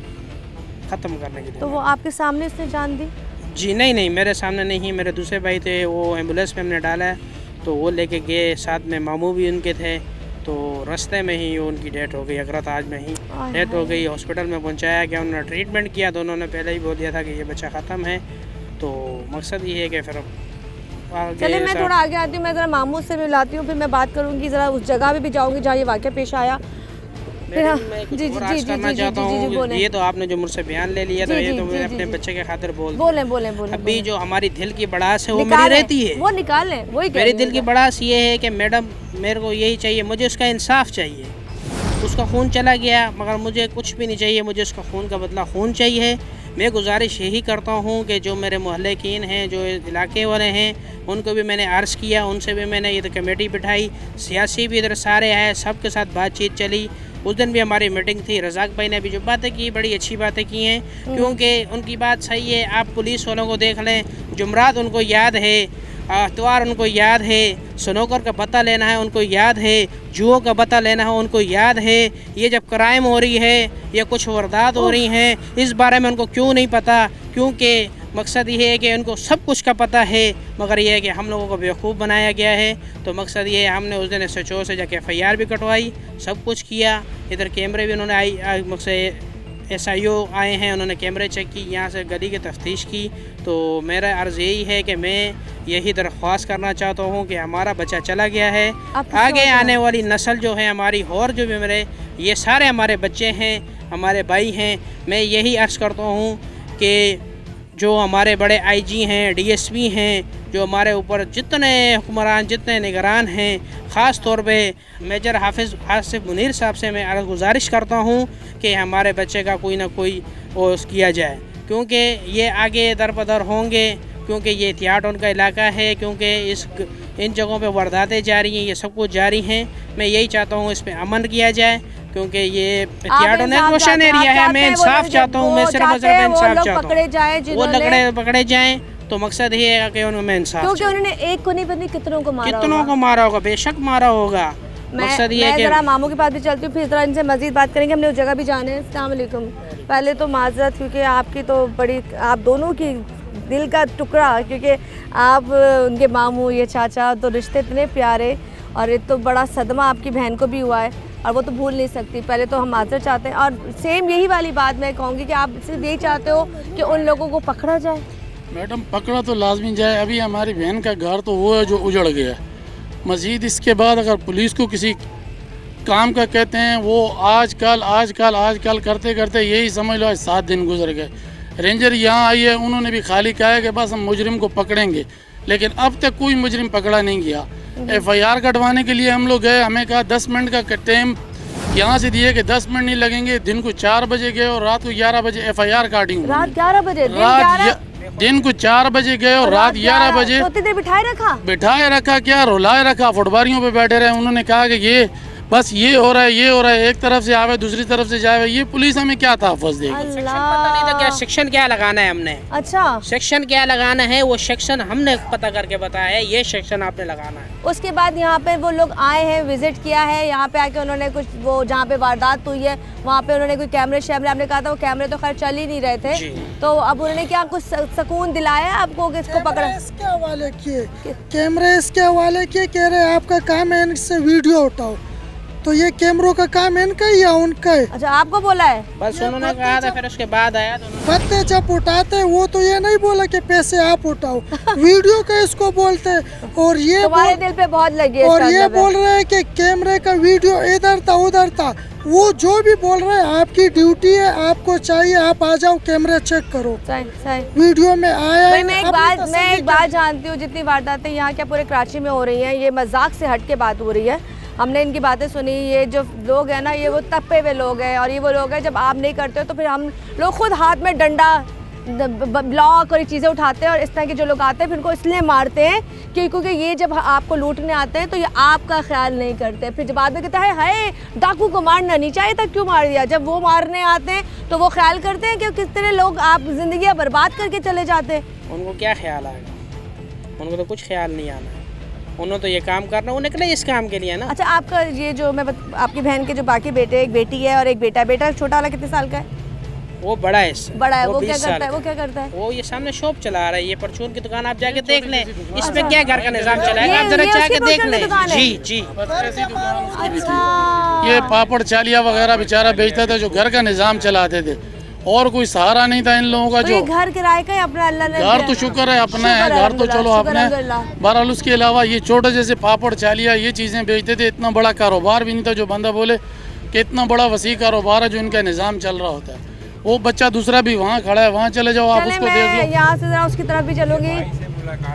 ख़त्म करने के लिए। तो वो आपके सामने उसने जान दी? जी नहीं, मेरे सामने नहीं। मेरे दूसरे भाई थे, वो एम्बुलेंस में हमने डाला है, तो वो लेके गए, साथ में मामू भी उनके थे। तो रास्ते में ही उनकी डेथ हो गई, अगरताज में ही डेथ हो गई। हॉस्पिटल में पहुंचाया गया, उन्होंने ट्रीटमेंट किया, तो उन्होंने पहले ही बोल दिया था कि ये बच्चा ख़त्म है। तो मकसद ये है कि फिर चलिए मैं थोड़ा आगे आती हूँ, मैं ज़रा मामू से मिलाती हूँ, फिर मैं बात करूँगी, ज़रा उस जगह भी जाऊँगी जहाँ ये वाक़या पेश आया। जी करना चाहता हूँ, ये तो आपने जो मुझसे बयान ले लिया, तो ये तो मैं अपने बच्चे के खातिर बोले। अभी जो हमारी दिल की बड़ास है वो मेरी रहती है, वो निकालें। वही मेरी दिल की बड़ास ये है कि मैडम मेरे को यही चाहिए, मुझे उसका इंसाफ चाहिए। उसका खून चला गया, मगर मुझे कुछ भी नहीं चाहिए, मुझे उसका खून का बदला खून चाहिए। मैं गुजारिश यही करता हूँ कि जो मेरे मोहल्ले कीन हैं, जो इलाके वाले हैं, उनको भी मैंने अर्ज़ किया, उनसे भी मैंने इधर कमेटी बिठाई, सियासी भी इधर सारे आए, सबके साथ बातचीत चली। उस दिन भी हमारी मीटिंग थी। रज़ाक भाई ने भी जो बातें की, बड़ी अच्छी बातें की हैं, क्योंकि उनकी बात सही है। आप पुलिस वालों को देख लें, जुमरात उनको याद है, इतवार उनको याद है, स्नूकर का पता लेना है उनको याद है, जुओं का पता लेना है उनको याद है। ये जब क्राइम हो रही है या कुछ वारदात हो रही हैं, इस बारे में उनको क्यों नहीं पता? क्योंकि मकसद ये है कि उनको सब कुछ का पता है, मगर ये है कि हम लोगों को बेवकूफ़ बनाया गया है। तो मकसद ये है, हमने उस दिन SHO से जाके FIR भी कटवाई, सब कुछ किया। इधर कैमरे भी उन्होंने मकसद SIO आए हैं, उन्होंने कैमरे चेक की, यहाँ से गली की तफ्तीश की। तो मेरा अर्ज़ यही है कि मैं यही दरख्वास्त करना चाहता हूँ कि हमारा बच्चा चला गया है, आगे आने वाली नस्ल जो है हमारी, और जो भी मेरे ये सारे हमारे बच्चे हैं, हमारे भाई हैं। मैं यही अर्ज़ करता हूँ कि जो हमारे बड़े IG हैं, DSP हैं, जो हमारे ऊपर जितने हुक्मरान, जितने निगरान हैं, ख़ास तौर पे मेजर हासिफ मुनीर साहब से मैं गुजारिश करता हूँ कि हमारे बच्चे का कोई ना कोई किया जाए, क्योंकि ये आगे दर बदर होंगे, क्योंकि ये एहतियात उनका इलाका है, क्योंकि इन जगहों पे वारदातें जारी हैं, ये सब कुछ जारी हैं। मैं यही चाहता हूँ इस पर अमन किया जाए, क्योंकि ये एहतियात रोशन एरिया है। मैं इंसाफ चाहता हूँ, मैं सिर्फ इंसाफ चाहता हूँ, वो पकड़े जाएँ। तो मकसद ये है कि उन्होंने इंसाफ, क्योंकि उन्होंने एक को नहीं पता कितनों को मारा होगा, बेशक मारा होगा। मकसद ये है कि जरा मामू के पास भी चलती हूँ, फिर जरा इनसे मजीद बात करेंगे। हमने उस जगह भी जाने हैं। अस्सलाम वालेकुम। पहले तो माजरत, क्योंकि आपकी तो बड़ी, आप दोनों की दिल का टुकड़ा, क्योंकि आप उनके मामू, ये चाचा, तो रिश्ते इतने प्यारे, और एक तो बड़ा सदमा आपकी बहन को भी हुआ है, और वो तो भूल नहीं सकती। पहले तो हम माजरत चाहते हैं, और सेम यही वाली बात मैं कहूँगी कि आप सिर्फ यही चाहते हो कि उन लोगों को पकड़ा जाए। मैडम पकड़ा तो लाजमी जाए। अभी हमारी बहन का घर तो वो है जो उजड़ गया। मज़ीद इसके बाद अगर पुलिस को किसी काम का कहते हैं, वो आजकल करते करते यही समझ लो 7 दिन गुजर गए। रेंजर यहाँ आई है, उन्होंने भी खाली कहा है कि बस हम मुजरिम को पकड़ेंगे, लेकिन अब तक कोई मुजरिम पकड़ा नहीं गया। FIR कटवाने के लिए हम लोग गए, हमें कहा 10 मिनट का टाइम यहाँ से दिए कि 10 मिनट नहीं लगेंगे। दिन को 4 बजे गए और रात को 11 बजे FIR काटी। रात 11 बजे? दिन को 4 बजे गए और रात 11 बजे। तो इतनी देर बिठाए रखा क्या, रुलाए रखा, फुटबारियों पे बैठे रहे। उन्होंने कहा कि ये बस ये हो रहा है, एक तरफ से आवे दूसरी तरफ से जाए। ये पुलिस हमें क्या तहफ़्फ़ुज़ देगी? पता नहीं था क्या सेक्शन क्या लगाना है हमने। अच्छा, सेक्शन क्या लगाना है, वो सेक्शन हमने पता करके बताया है, ये सेक्शन आपने लगाना है। उसके बाद यहाँ पे वो लोग आए हैं, विजिट किया है, यहाँ पे आके उन्होंने कुछ वो जहाँ पे वारदात हुई है वहाँ पे उन्होंने कोई कैमरे आपने कहा था वो कैमरे तो खैर चल ही नहीं रहे थे, तो अब उन्होंने क्या कुछ सुकून दिलाया आपको कि इसको पकड़ा? इसके हवाले किए कैमरे, इसके हवाले किए, कह रहे आपका काम है इनसे वीडियो उठाओ। तो ये कैमरों का काम इनका ही या उनका है? अच्छा, आपको बोला है? बस उन्होंने कहा था, फिर उसके बाद आया तो पत्ते जब उठाते वो तो ये नहीं बोला कि पैसे आप उठाओ, वीडियो का इसको बोलते। और ये तुम्हारे दिल पे बहुत लगी है। और ये बोल रहे हैं कि कैमरे का वीडियो इधर था उधर था। वो जो भी बोल रहे हैं आपकी ड्यूटी है, आपको चाहिए आप आ जाओ कैमरे चेक करो। सही वीडियो में आया है। मैं एक बात जानती हूँ, जितनी वारदातें यहाँ क्या पूरे कराची में हो रही हैं, ये मजाक से हट के बात हो रही है। हमने इनकी बातें सुनी, ये जो लोग हैं ना, ये वो तप्पे हुए लोग हैं और ये वो लोग हैं जब आप नहीं करते हो तो फिर हम लोग खुद हाथ में डंडा, ब्लॉक और ये चीज़ें उठाते हैं और इस तरह के जो लोग आते हैं फिर इनको इसलिए मारते हैं क्योंकि ये जब आपको लूटने आते हैं तो ये आपका ख्याल नहीं करते। फिर जब आदमी कहता है हाय डाकू को मारना नहीं चाहिए था, क्यों मार दिया? जब वो मारने आते हैं तो वो ख्याल करते हैं कि किस तरह लोग आप जिंदगी बर्बाद करके चले जाते हैं। उनको क्या ख्याल आएगा? उनको तो कुछ ख्याल नहीं आना है, उन्होंने तो ये काम करना, वो निकले इस काम के लिए ना। अच्छा, आपका ये जो आपकी बहन के जो बाकी बेटे, एक बेटी है और एक बेटा है। बेटा छोटा वाला कितने साल का है? वो बड़ा है इससे। बड़ा है, वो क्या करता है? वो क्या करता है? वो ये सामने शॉप चला रहा है, ये परचून की दुकान, आप जाके देख लें इसमें क्या घर का निजाम चलाएगा, आप जरा जाके देख लें। जी अच्छा, ये पापड़ चालिया वगैरह बेचारा बेचता था, जो घर का निजाम चलाते थे और कोई सहारा नहीं था इन लोगों का। जो घर किराए का अपना अल्लाह ने घर तो शुक्र है अपना है, घर तो चलो अपने। बहरहाल उसके अलावा ये छोटे जैसे पापड़ चालिया ये चीज़ें बेचते थे, इतना बड़ा कारोबार भी नहीं था जो बंदा बोले कि इतना बड़ा वसी कारोबार है जो इनका निज़ाम चल रहा होता है। वो बच्चा दूसरा भी वहाँ खड़ा है, वहाँ चले जाओ आप, उसको देख लो। यहाँ से जरा उसकी तरफ भी चलूँगी।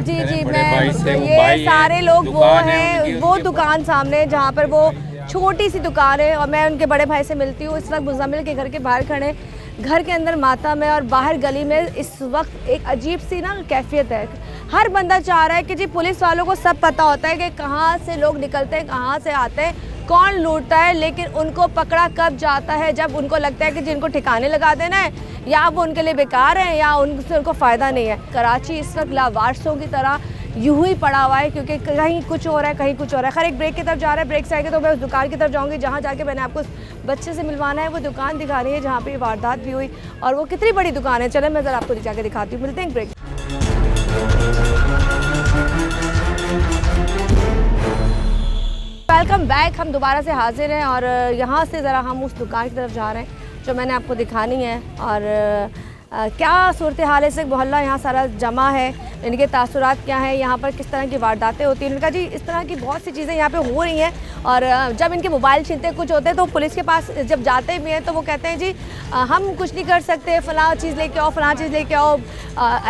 जी मैं ये सारे लोग वो हैं, वो दुकान सामने जहाँ पर वो छोटी सी दुकान है और मैं उनके बड़े भाई से मिलती हूँ। इस वक्त मुज़म्मिल के घर के बाहर खड़े, घर के अंदर मातम है और बाहर गली में इस वक्त एक अजीब सी ना कैफियत है। हर बंदा चाह रहा है कि जी पुलिस वालों को सब पता होता है कि कहाँ से लोग निकलते हैं, कहाँ से आते हैं, कौन लूटता है, लेकिन उनको पकड़ा कब जाता है जब उनको लगता है कि जिनको ठिकाने लगा देना है या वो उनके लिए बेकार है या उनसे उनको फ़ायदा नहीं है। कराची इस वक्त लावारिसों की तरह यूं ही पड़ा हुआ है क्योंकि कहीं कुछ हो रहा है, कहीं कुछ हो रहा है। खैर एक ब्रेक की तरफ जा रहा है, ब्रेक से आएगा तो मैं उस दुकान की तरफ जाऊंगी जहां जाके मैंने आपको उस बच्चे से मिलवाना है। वो दुकान दिखानी है जहां पे वारदात भी हुई और वो कितनी बड़ी दुकान है। चले मैं ज़रा आपको जाके दिखाती हूँ। मिलते हैं ब्रेक। वेलकम बैक, हम दोबारा से हाजिर हैं और यहाँ से ज़रा हम उस दुकान की तरफ जा रहे हैं जो मैंने आपको दिखानी है। और क्या सूरत हाल है, इस मोहल्ला यहाँ सारा जमा है, इनके तासुरात क्या हैं, यहाँ पर किस तरह की वारदातें होती हैं। इनका जी इस तरह की बहुत सी चीज़ें यहाँ पे हो रही हैं और जब इनके मोबाइल छीनते कुछ होते हैं तो पुलिस के पास जब जाते भी हैं तो वो कहते हैं जी हम कुछ नहीं कर सकते, फ़लाँ चीज़ लेके आओ, फ़लाँ चीज़ लेके आओ,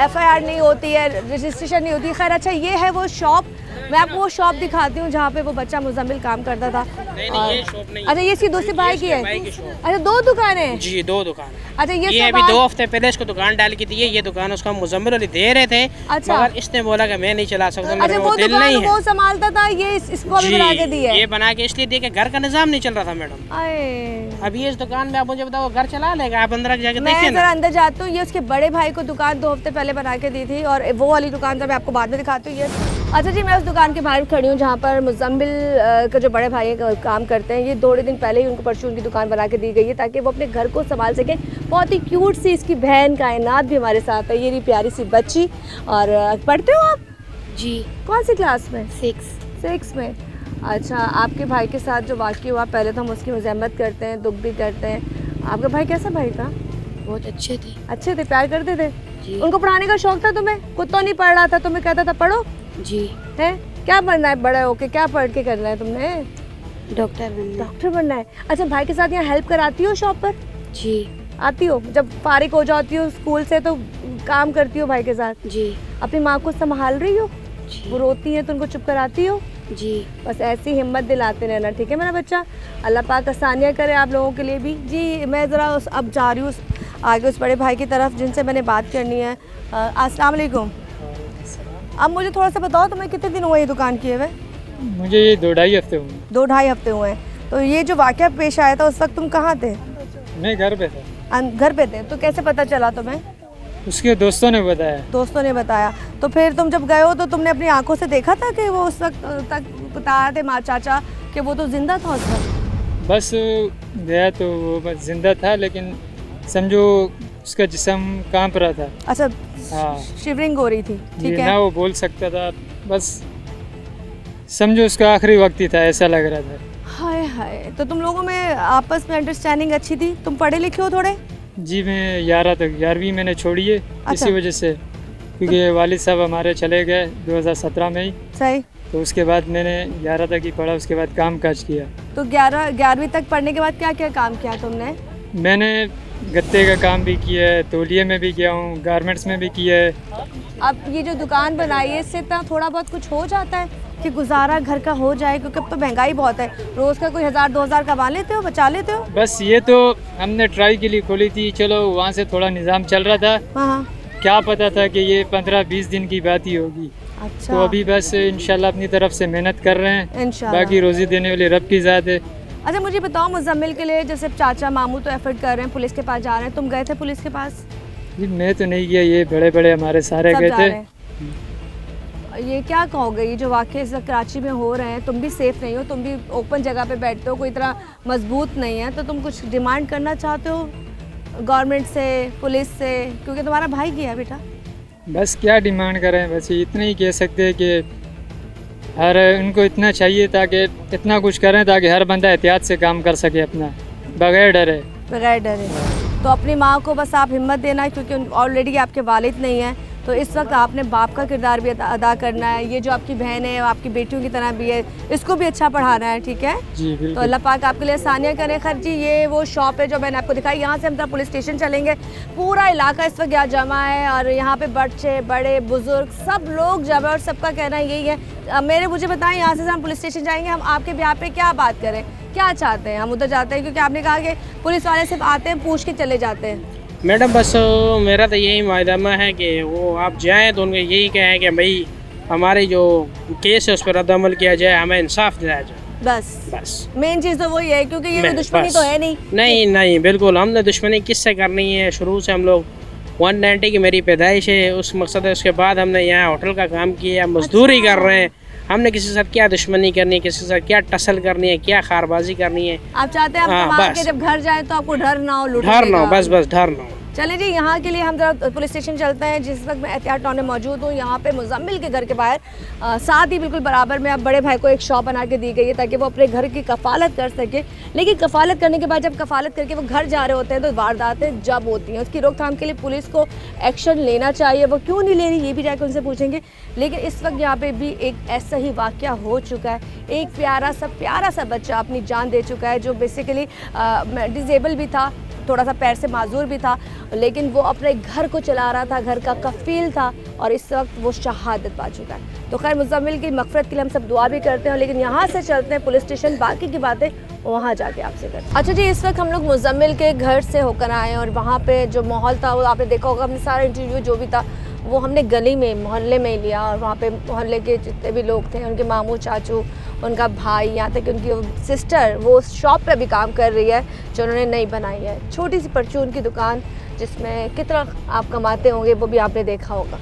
FIR नहीं होती है, रजिस्ट्रेशन नहीं होती। खैर अच्छा, ये है वो शॉप, मैं आपको वो शॉप दिखाती हूँ जहाँ पे वो बच्चा मुज़म्मिल काम करता था। नहीं, ये शॉप नहीं। अच्छा, ये इसकी दूसरी भाई की है? अच्छा, 2 दुकानें हैं? जी 2 दुकान। अच्छा, ये अभी 2 हफ्ते पहले इसको दुकान डाल की थी, ये दुकान उसका मुज़म्मिल अली दे रहे थे। अच्छा, मगर इसने बोला कि मैं नहीं चला सकता, मेरे को दिल नहीं है। वो संभालता था, ये इसको अभी बना के दी है। ये बना के इसलिए दिए कि घर का निजाम नहीं चल रहा था मैडम। अभी इस दुकान में आप मुझे बताओ घर चला लेगा? आप अंदर जाके देखिए ना। मैं अंदर जाती हूँ। ये उसके बड़े भाई को दुकान 2 हफ्ते पहले बना के दी थी और वो वाली दुकान तो मैं आपको बाद में दिखाती हूँ। ये अच्छा जी, मैं उस दुकान के बाहर खड़ी हूँ जहाँ पर मुज़म्मिल का जो बड़े भाई काम करते हैं। ये 2 दिन पहले ही उनको परचून की दुकान बना के दी गई है ताकि वो अपने घर को संभाल सकें। बहुत ही क्यूट सी इसकी बहन कायनात भी हमारे साथ है, ये रही प्यारी सी बच्ची। और पढ़ते हो आप? जी। कौन सी क्लास में? 6 में। अच्छा, आपके भाई के साथ जो वाक़या हुआ, पहले तो हम उसकी मज़म्मत करते हैं, दुख भी करते हैं। आपका भाई कैसा भाई था? बहुत अच्छे थे। अच्छे थे, प्यार करते थे जी। उनको पढ़ाने का शौक था तुम्हें? खुद तो नहीं पढ़ रहा था, तुम्हें कहता था पढ़ो? जी। है क्या बनना है बड़ा होके, क्या पढ़ के करना है तुमने? डॉक्टर बनना। डॉक्टर बनना है। अच्छा, भाई के साथ यहाँ हेल्प कराती हो शॉप पर? जी। आती हो? जब फारिग हो जाती हो स्कूल से तो काम करती हो भाई के साथ? जी। अपनी माँ को संभाल रही हो? जी। वो रोती है तो उनको चुप कराती हो? जी। बस ऐसी हिम्मत दिलाते रहना, ठीक है मेरा बच्चा? अल्लाह पाक आसानियाँ करे आप लोगों के लिए भी। जी मैं ज़रा अब जा रही हूँ आगे उस बड़े भाई की तरफ जिनसे मैंने बात करनी है। अस्सलाम वालेकुम। अब मुझे थोड़ा सा बताओ, तुम्हें कितने दिन हुए ये दुकान किए हुए? मुझे ये 2-2.5 हफ्ते हुए। 2-2.5 हफ्ते हुए हैं। तो ये जो वाक़या पेश आया था उस वक्त तुम कहाँ थे? मैं घर पे था। घर पे थे? तो कैसे पता चला तुम्हें? उसके दोस्तों ने बताया। दोस्तों ने बताया। तो फिर तुम जब गए हो तो तुमने अपनी आंखों से देखा था कि वो उस वक्त तक बता रहे थे माँ चाचा कि वो तो जिंदा था उस वक्त? बस गया तो वो बस जिंदा था, लेकिन समझो उसका जिस्म कांप रहा था। अच्छा। हाँ, शिवरिंग हो रही थी, ठीक है। ना वो बोल सकता था, बस समझो उसका आखिरी वक्त ही था, ऐसा लग रहा था। हाय हाय। तो तुम लोगों में आपस में अंडरस्टैंडिंग अच्छी थी? तुम पढ़े लिखे हो थोड़े? जी मैं 11वीं मैंने छोड़ी है। अच्छा। इसी वजह से, क्योंकि वालिद साहब हमारे चले गए 2017 में ही। सही। तो उसके बाद मैंने 11 तक ही पढ़ा, उसके बाद काम काज किया। तो 11वीं तक पढ़ने के बाद क्या क्या काम किया तुमने? मैंने गत्ते का काम भी किया है, तौलिए में भी किया हूँ, गारमेंट्स में भी किया है। अब ये जो दुकान बनाई है इससे इतना थोड़ा बहुत कुछ हो जाता है कि गुजारा घर का हो जाए, क्योंकि अब तो महंगाई बहुत है। रोज़ का कोई 1000-2000 कमा लेते हो, बचा लेते हो? बस ये तो हमने ट्राई के लिए खोली थी, चलो वहाँ से थोड़ा निज़ाम चल रहा था। हाँ। क्या पता था कि ये 15-20 दिन की बात ही होगी। अच्छा। तो अभी बस इंशाल्लाह अपनी तरफ से मेहनत कर रहे हैं, इंशाल्लाह। बाकी रोज़ी देने वाली रब की ज़ात है। अच्छा मुझे बताओ, मुजम्मिल के लिए जैसे चाचा मामू तो एफर्ट कर रहे हैं, पुलिस के पास जा रहे हैं, तुम गए थे पुलिस के पास? जी मैं तो नहीं गया, ये बड़े बड़े हमारे सारे गए थे। ये क्या कहोगे, ये जो वाक़े इस वक्त कराची में हो रहे हैं, तुम भी सेफ़ नहीं हो, तुम भी ओपन जगह पे बैठते हो, कोई इतना मजबूत नहीं है, तो तुम कुछ डिमांड करना चाहते हो गवर्नमेंट से, पुलिस से, क्योंकि तुम्हारा भाई गया बेटा? बस क्या डिमांड करें, बस इतना ही कह सकते हैं कि हर उनको इतना चाहिए ताकि इतना कुछ करें ताकि हर बंदा एहतियात से काम कर सके अपना, बगैर डरे। बगैर डरे। तो अपनी माँ को बस आप हिम्मत देना है, क्योंकि ऑलरेडी आपके वालिद नहीं हैं, तो इस वक्त आपने बाप का किरदार भी अदा करना है। ये जो आपकी बहन है आपकी बेटियों की तरह भी है, इसको भी अच्छा पढ़ाना है, ठीक है जी बिल्कुल। तो अल्लाह पाक आपके लिए आसानियाँ करें। खैर जी ये वो शॉप है जो मैंने आपको दिखाई, यहाँ से हम तरह पुलिस स्टेशन चलेंगे। पूरा इलाका इस वक्त यहाँ जमा है और यहाँ पे बच्चे बड़े बुजुर्ग सब लोग जमा है और सबका कहना यही है। मुझे बताएं, यहाँ से हम पुलिस स्टेशन जाएंगे, हम आपके ब्याह पे क्या बात करें, क्या चाहते हैं? हम उधर जाते हैं क्योंकि आपने कहा कि पुलिस वाले सिर्फ आते हैं, पूछ के चले जाते हैं। मैडम बस मेरा तो यही मायदामा है कि वो आप जाएं तो उनको यही कहें कि भाई हमारी जो केस है उस पर रद्द-अमल किया जाए, हमें इंसाफ दिलाया जाए। बस मेन चीज़ तो वही है, क्योंकि ये कोई दुश्मनी तो है नहीं। नहीं बिल्कुल, हमने दुश्मनी किससे करनी है। शुरू से हम लोग 190 की मेरी पैदाइश है, उस मकसद है। उसके बाद हमने यहाँ होटल का काम किया, मजदूरी कर रहे हैं। हमने किसी के साथ क्या दुश्मनी करनी है, किसी के साथ क्या टसल करनी है, क्या खारबाजी करनी है। आप चाहते हैं आप कमा के जब घर जाए तो आपको डर ना हो, डर ना हो, बस डर ना हो। चलिए जी, यहाँ के लिए हम जरा पुलिस स्टेशन चलते हैं, जिस वक्त मैं एहतियात टाउन में मौजूद हूँ। यहाँ पे मुजम्मिल के घर के बाहर साथ ही बिल्कुल बराबर में अब बड़े भाई को एक शॉप बना के दी गई है ताकि वो अपने घर की कफ़ालत कर सके। लेकिन कफ़ालत करने के बाद जब कफ़ालत करके वो घर जा रहे होते हैं तो वारदातें जब होती हैं, उसकी रोकथाम के लिए पुलिस को एक्शन लेना चाहिए। वो क्यों नहीं ले रही ये भी जाकर उनसे पूछेंगे। लेकिन इस वक्त यहाँ पर भी एक ऐसा ही वाक़या हो चुका है। एक प्यारा सा बच्चा अपनी जान दे चुका है, जो बेसिकली डिसेबल भी था, थोड़ा सा पैर से माजूर भी था, लेकिन वो अपने घर को चला रहा था, घर का कफील था और इस वक्त वो शहादत पा चुका है। तो खैर मुजम्मिल की मग़फ़िरत के लिए हम सब दुआ भी करते हैं। लेकिन यहाँ से चलते हैं पुलिस स्टेशन, बाकी की बातें वहाँ जाके आपसे करते हैं। अच्छा जी, इस वक्त हम लोग मुजम्मिल के घर से होकर आए और वहाँ पे जो माहौल था वो आपने देखा होगा। हमने सारा इंटरव्यू जो भी था वो हमने गली में, मोहल्ले में ही लिया और वहाँ पे मोहल्ले के जितने भी लोग थे, उनके मामू चाचू, उनका भाई, यहाँ तक कि उनकी सिस्टर वो शॉप पे भी काम कर रही है जो उन्होंने नई बनाई है। छोटी सी परचून की दुकान जिसमें कितना आप कमाते होंगे वो भी आपने देखा होगा।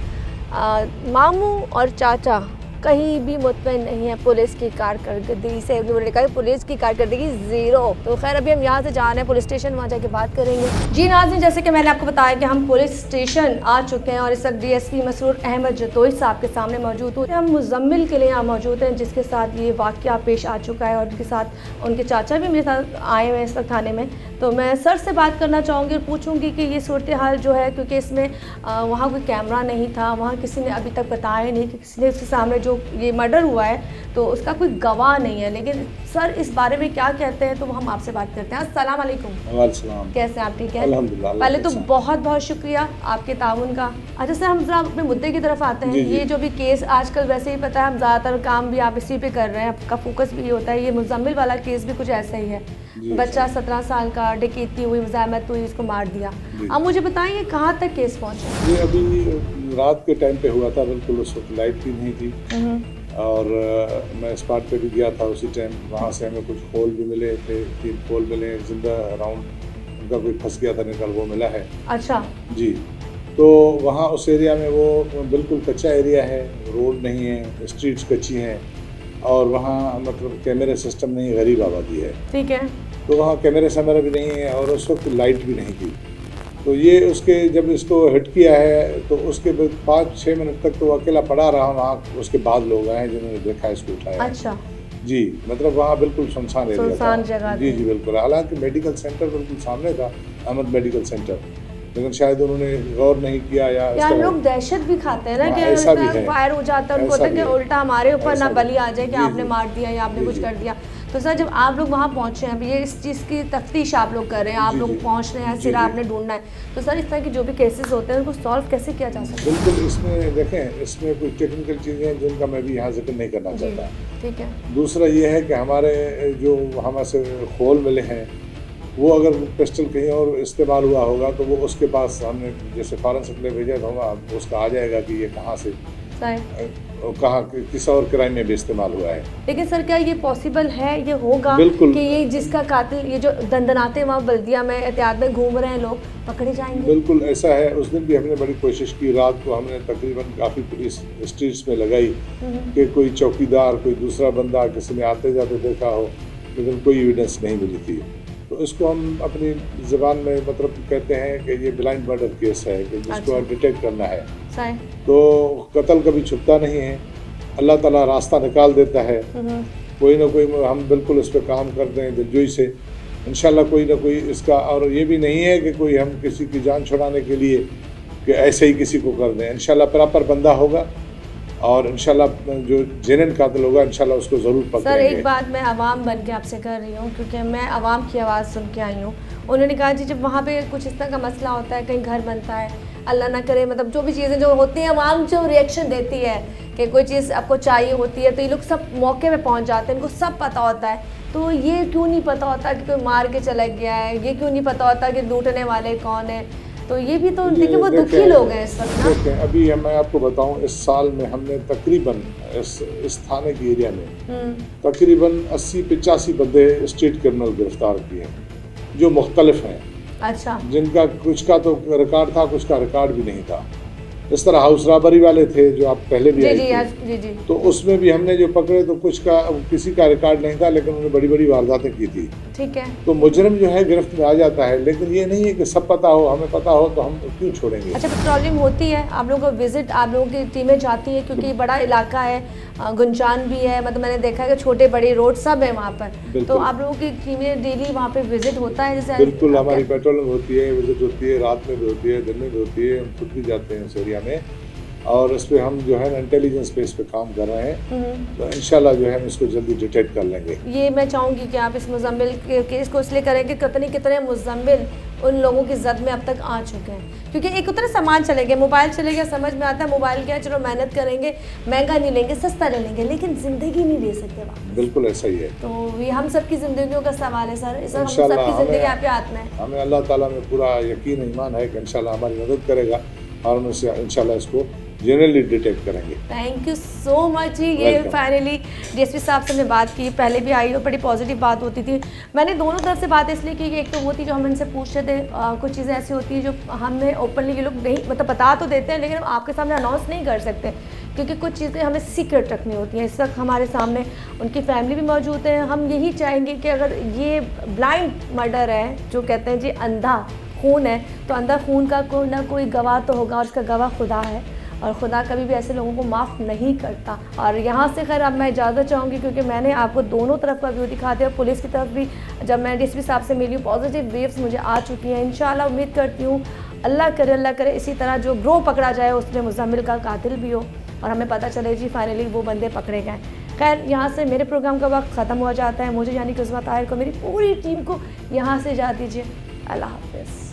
मामू और चाचा कहीं भी मुतमईन नहीं है पुलिस की कारकर्दगी से। उन्होंने कहा पुलिस की कारकर्दगी ज़ीरो। तो खैर अभी हम यहाँ से जा रहे हैं पुलिस स्टेशन, वहाँ जाके बात करेंगे। जी नाज़रीन, जैसे कि मैंने आपको बताया कि हम पुलिस स्टेशन आ चुके हैं और इस वक्त DSP मसरूर अहमद जतोई साहब के सामने मौजूद हूँ। हम मुजम्मिल के लिए यहाँ मौजूद हैं जिसके साथ ये वाक़या पेश आ चुका है और उनके साथ उनके चाचा भी मेरे साथ आए हुए हैं इस वक्त थाने में। तो मैं सर से बात करना चाहूँगी और पूछूँगी कि ये सूरत हाल जो है, क्योंकि इसमें वहाँ कोई कैमरा नहीं था, वहाँ किसी ने अभी तक बताया नहीं कि किसी ने उसके सामने जो ये मर्डर हुआ है तो उसका कोई गवाह नहीं है, लेकिन सर इस बारे में क्या कहते हैं तो हम आपसे बात करते हैं। अस्सलाम वालेकुम। वालेकुम। कैसे हैं आप? ठीक है अल्हम्दुलिल्लाह। पहले तो बहुत बहुत शुक्रिया आपके ताउन का। अच्छा सर, हम जरा अपने मुद्दे की तरफ आते हैं। ये जो भी केस आजकल वैसे ही पता है, हम ज़्यादातर काम भी आप इसी पे कर रहे हैं, आपका फोकस भी ये होता है। ये मुजम्मिल वाला केस भी कुछ ऐसा ही है, बच्चा 17 साल का डकैती हुई, मुज़ाहमत हुई, इसको मार दिया। अब मुझे बताइए कहाँ तक केस पहुँचा? ये अभी रात के टाइम पे हुआ था, बिल्कुल उस वक्त लाइट भी नहीं थी और मैं स्पॉट पे भी गया था उसी टाइम। वहाँ से हमें कुछ खोल भी मिले थे, 3 खोल मिले जिंदा राउंड, उनका कोई फंस गया था निकल, वो मिला है। अच्छा जी, तो वहाँ उस एरिया में वो बिल्कुल कच्चा एरिया है, रोड नहीं है, स्ट्रीट्स कच्ची हैं और वहाँ मतलब कैमरे सिस्टम नहीं, गरीब आबादी है। ठीक है। तो वहाँ कैमरे शैमरे भी नहीं है और उस वक्त लाइट भी नहीं थी। तो ये उसके जब इसको हिट किया है तो उसके 5-6 मिनट तक तो अकेला पड़ा रहा वहाँ, उसके बाद लोग आए जिन्होंने देखा इसको उठाया। अच्छा जी, मतलब वहाँ बिल्कुल सुनसान एरिया था। जगह जी जी बिल्कुल। हालांकि मेडिकल सेंटर बिल्कुल सामने था, अहमद मेडिकल सेंटर, लेकिन शायद उन्होंने गौर नहीं किया या लोग दहशत भी खाते हैं ना कि ऐसा भी है, फायर हो जाता है, उनको होता है कि उल्टा हमारे ऊपर ना बलि आ जाए कि आपने मार दिया या आपने कुछ कर दिया। तो सर जब आप लोग वहाँ पहुँचे हैं, अभी ये इस चीज़ की तफ्तीश आप लोग कर रहे हैं, आप लोग पहुँच रहे हैं, सिरा आपने ढूंढना है, तो सर इस तरह की जो भी केसेस होते हैं उनको सॉल्व कैसे किया जा सकता है? बिल्कुल, इसमें देखें, इसमें कुछ टेक्निकल चीज़ें हैं जिनका मैं भी यहाँ जिक्र नहीं करना चाहता। ठीक है। दूसरा ये है कि हमारे जो हमारे से खोल मिले हैं वो अगर पिस्टल कहीं और इस्तेमाल हुआ होगा तो वो उसके पास हमने जैसे फॉरेंसिक ले भेजा तो उसका आ जाएगा कि ये कहाँ से कहाँ किस और क्राइम में भी इस्तेमाल हुआ है। लेकिन सर क्या ये पॉसिबल है, ये होगा कि ये जिसका कातिल, ये जो दंदनाते वहाँ बल्दिया में एहतियात में घूम रहे हैं लोग, पकड़े जाएंगे? बिल्कुल ऐसा है। उस दिन भी हमने बड़ी कोशिश की, रात को हमने तकरीबन काफ़ी पुलिस स्ट्रीट्स में लगाई कि कोई चौकीदार, कोई दूसरा बंदा किसी ने आते जाते देखा हो, लेकिन कोई एविडेंस नहीं मिली थी। तो इसको हम अपनी ज़बान में मतलब कहते हैं कि ये ब्लाइंड मर्डर केस है कि जिसको डिटेक्ट करना है। तो कत्ल कभी छुपता नहीं है, अल्लाह ताला रास्ता निकाल देता है, कोई ना कोई। हम बिल्कुल इस पर काम करते हैं दिलजोई से, इंशाल्लाह कोई ना कोई इसका। और ये भी नहीं है कि कोई हम किसी की जान छुड़ाने के लिए कि ऐसे ही किसी को कर दें। इंशाल्लाह प्रॉपर बंदा होगा और इंशाल्लाह जो जेनन कातिल होगा इंशाल्लाह उसको ज़रूर पकड़ेंगे। सर एक बात मैं आवाम बन के आपसे कर रही हूँ, क्योंकि मैं आवाम की आवाज़ सुन के आई हूँ। उन्होंने कहा जी जब वहाँ पे कुछ इस तरह का मसला होता है, कहीं घर बनता है, अल्लाह ना करे, मतलब जो भी चीज़ें जो होती हैं, आवाम जो रिएक्शन देती है कि कोई चीज़ आपको चाहिए होती है, तो ये लोग सब मौके पे पहुँच जाते हैं, इनको सब पता होता है। तो ये क्यों नहीं पता होता कि कोई मार के चला गया है, ये क्यों नहीं पता होता कि लूटने वाले कौन है? तो ये भी तो देखिए वो दुखी लोग हैं इस वक्त ना। देखें, अभी मैं आपको बताऊं, इस साल में हमने तकरीबन इस थाने के एरिया में तकरीबन 80-85 बंदे स्ट्रीट क्रिमिनल गिरफ्तार किए हैं जो मुख्तलिफ हैं। अच्छा। जिनका कुछ का तो रिकॉर्ड था, कुछ का रिकॉर्ड भी नहीं था। इस तरह हाउस रॉबरी वाले थे जो आप पहले भी जी, तो उसमें भी हमने जो पकड़े तो कुछ का किसी का रिकॉर्ड नहीं था, लेकिन उन्होंने बड़ी बड़ी वारदातें की थी। ठीक है। तो मुजरिम जो है गिरफ्त में आ जाता है, लेकिन ये नहीं है कि सब पता हो, हमें पता हो तो हम क्यों छोड़ेंगे। अच्छा, पेट्रोलिंग होती है, आप लोगों को विजिट, आप लोगों की टीमें जाती है, क्योंकि बड़ा इलाका है, गुंजान भी है, मतलब मैंने देखा है कि छोटे बड़े रोड सब है वहाँ पर, तो आप लोगों की टीमें डेली वहाँ पे विजिट होता है? जैसे बिल्कुल, हमारी पेट्रोलिंग होती है, विजिट होती है, रात में भी होती है, दिन में भी होती है, हम खुद भी जाते हैं उस एरिया में और इस पर हम जो है इंटेलिजेंस पे इस पे काम कर रहे हैं। तो इंशाल्लाह जो है हम इसको जल्दी डिटेक्ट कर लेंगे। ये मैं चाहूँगी कि आप इस मुजम्मिल के केस को इसलिए करें कि कितने मुजम्मिल उन लोगों की जद में अब तक आ चुके हैं, क्योंकि एक उतना सामान चले गए, मोबाइल चले गया, समझ में आता है मोबाइल क्या है, चलो मेहनत करेंगे, महंगा नहीं लेंगे, सस्ता ले लेंगे, लेकिन ज़िंदगी नहीं ले सकते वापस। बिल्कुल ऐसा ही है। तो ये हम सबकी ज़िंदगियों का सवाल है सर, इस हम सबकी ज़िंदगी आपके हाथ में है। हमें अल्लाह ताला में पूरा यकीन ईमान है कि इंशाल्लाह हमारी मदद करेगा और हम इंशाल्लाह इसको जनरली डिटेक्ट करेंगे। थैंक यू सो मच जी। ये फाइनली डीएसपी साहब से मैं बात की, पहले भी आई और बड़ी पॉजिटिव बात होती थी। मैंने दोनों तरफ से बात इसलिए की कि एक तो वो थी जो हम इनसे पूछते थे, कुछ चीज़ें ऐसी होती हैं जो हमने ओपनली ये लोग नहीं मतलब बता तो देते हैं, लेकिन हम आपके सामने अनाउंस नहीं कर सकते क्योंकि कुछ चीज़ें हमें सीक्रेट रखनी होती हैं। इस वक्त हमारे सामने उनकी फैमिली भी मौजूद है। हम यही चाहेंगे कि अगर ये ब्लाइंड मर्डर है, जो कहते हैं जी अंधा खून है, तो अंधा खून का कोई ना कोई गवाह तो होगा और उसका गवाह खुदा है और खुदा कभी भी ऐसे लोगों को माफ़ नहीं करता। और यहाँ से खैर अब मैं इजाज़त चाहूँगी क्योंकि मैंने आपको दोनों तरफ का व्यू दिखा दिया। पुलिस की तरफ भी जब मैं डीएसपी साहब से मिली हूँ, पॉजिटिव वेव्स मुझे आ चुकी हैं। इंशाल्लाह उम्मीद करती हूँ अल्लाह करे इसी तरह जो ग्रोह पकड़ा जाए उसमें मुजम्मिल का कातिल भी हो और हमें पता चले जी फाइनली वो बंदे पकड़े गए। खैर यहाँ से मेरे प्रोग्राम का वक्त ख़त्म हो जाता है। मुझे यानी कि उस्मा ताहिर को, मेरी पूरी टीम को यहाँ से इजाज़त दीजिए। अल्लाह हाफ़िज़।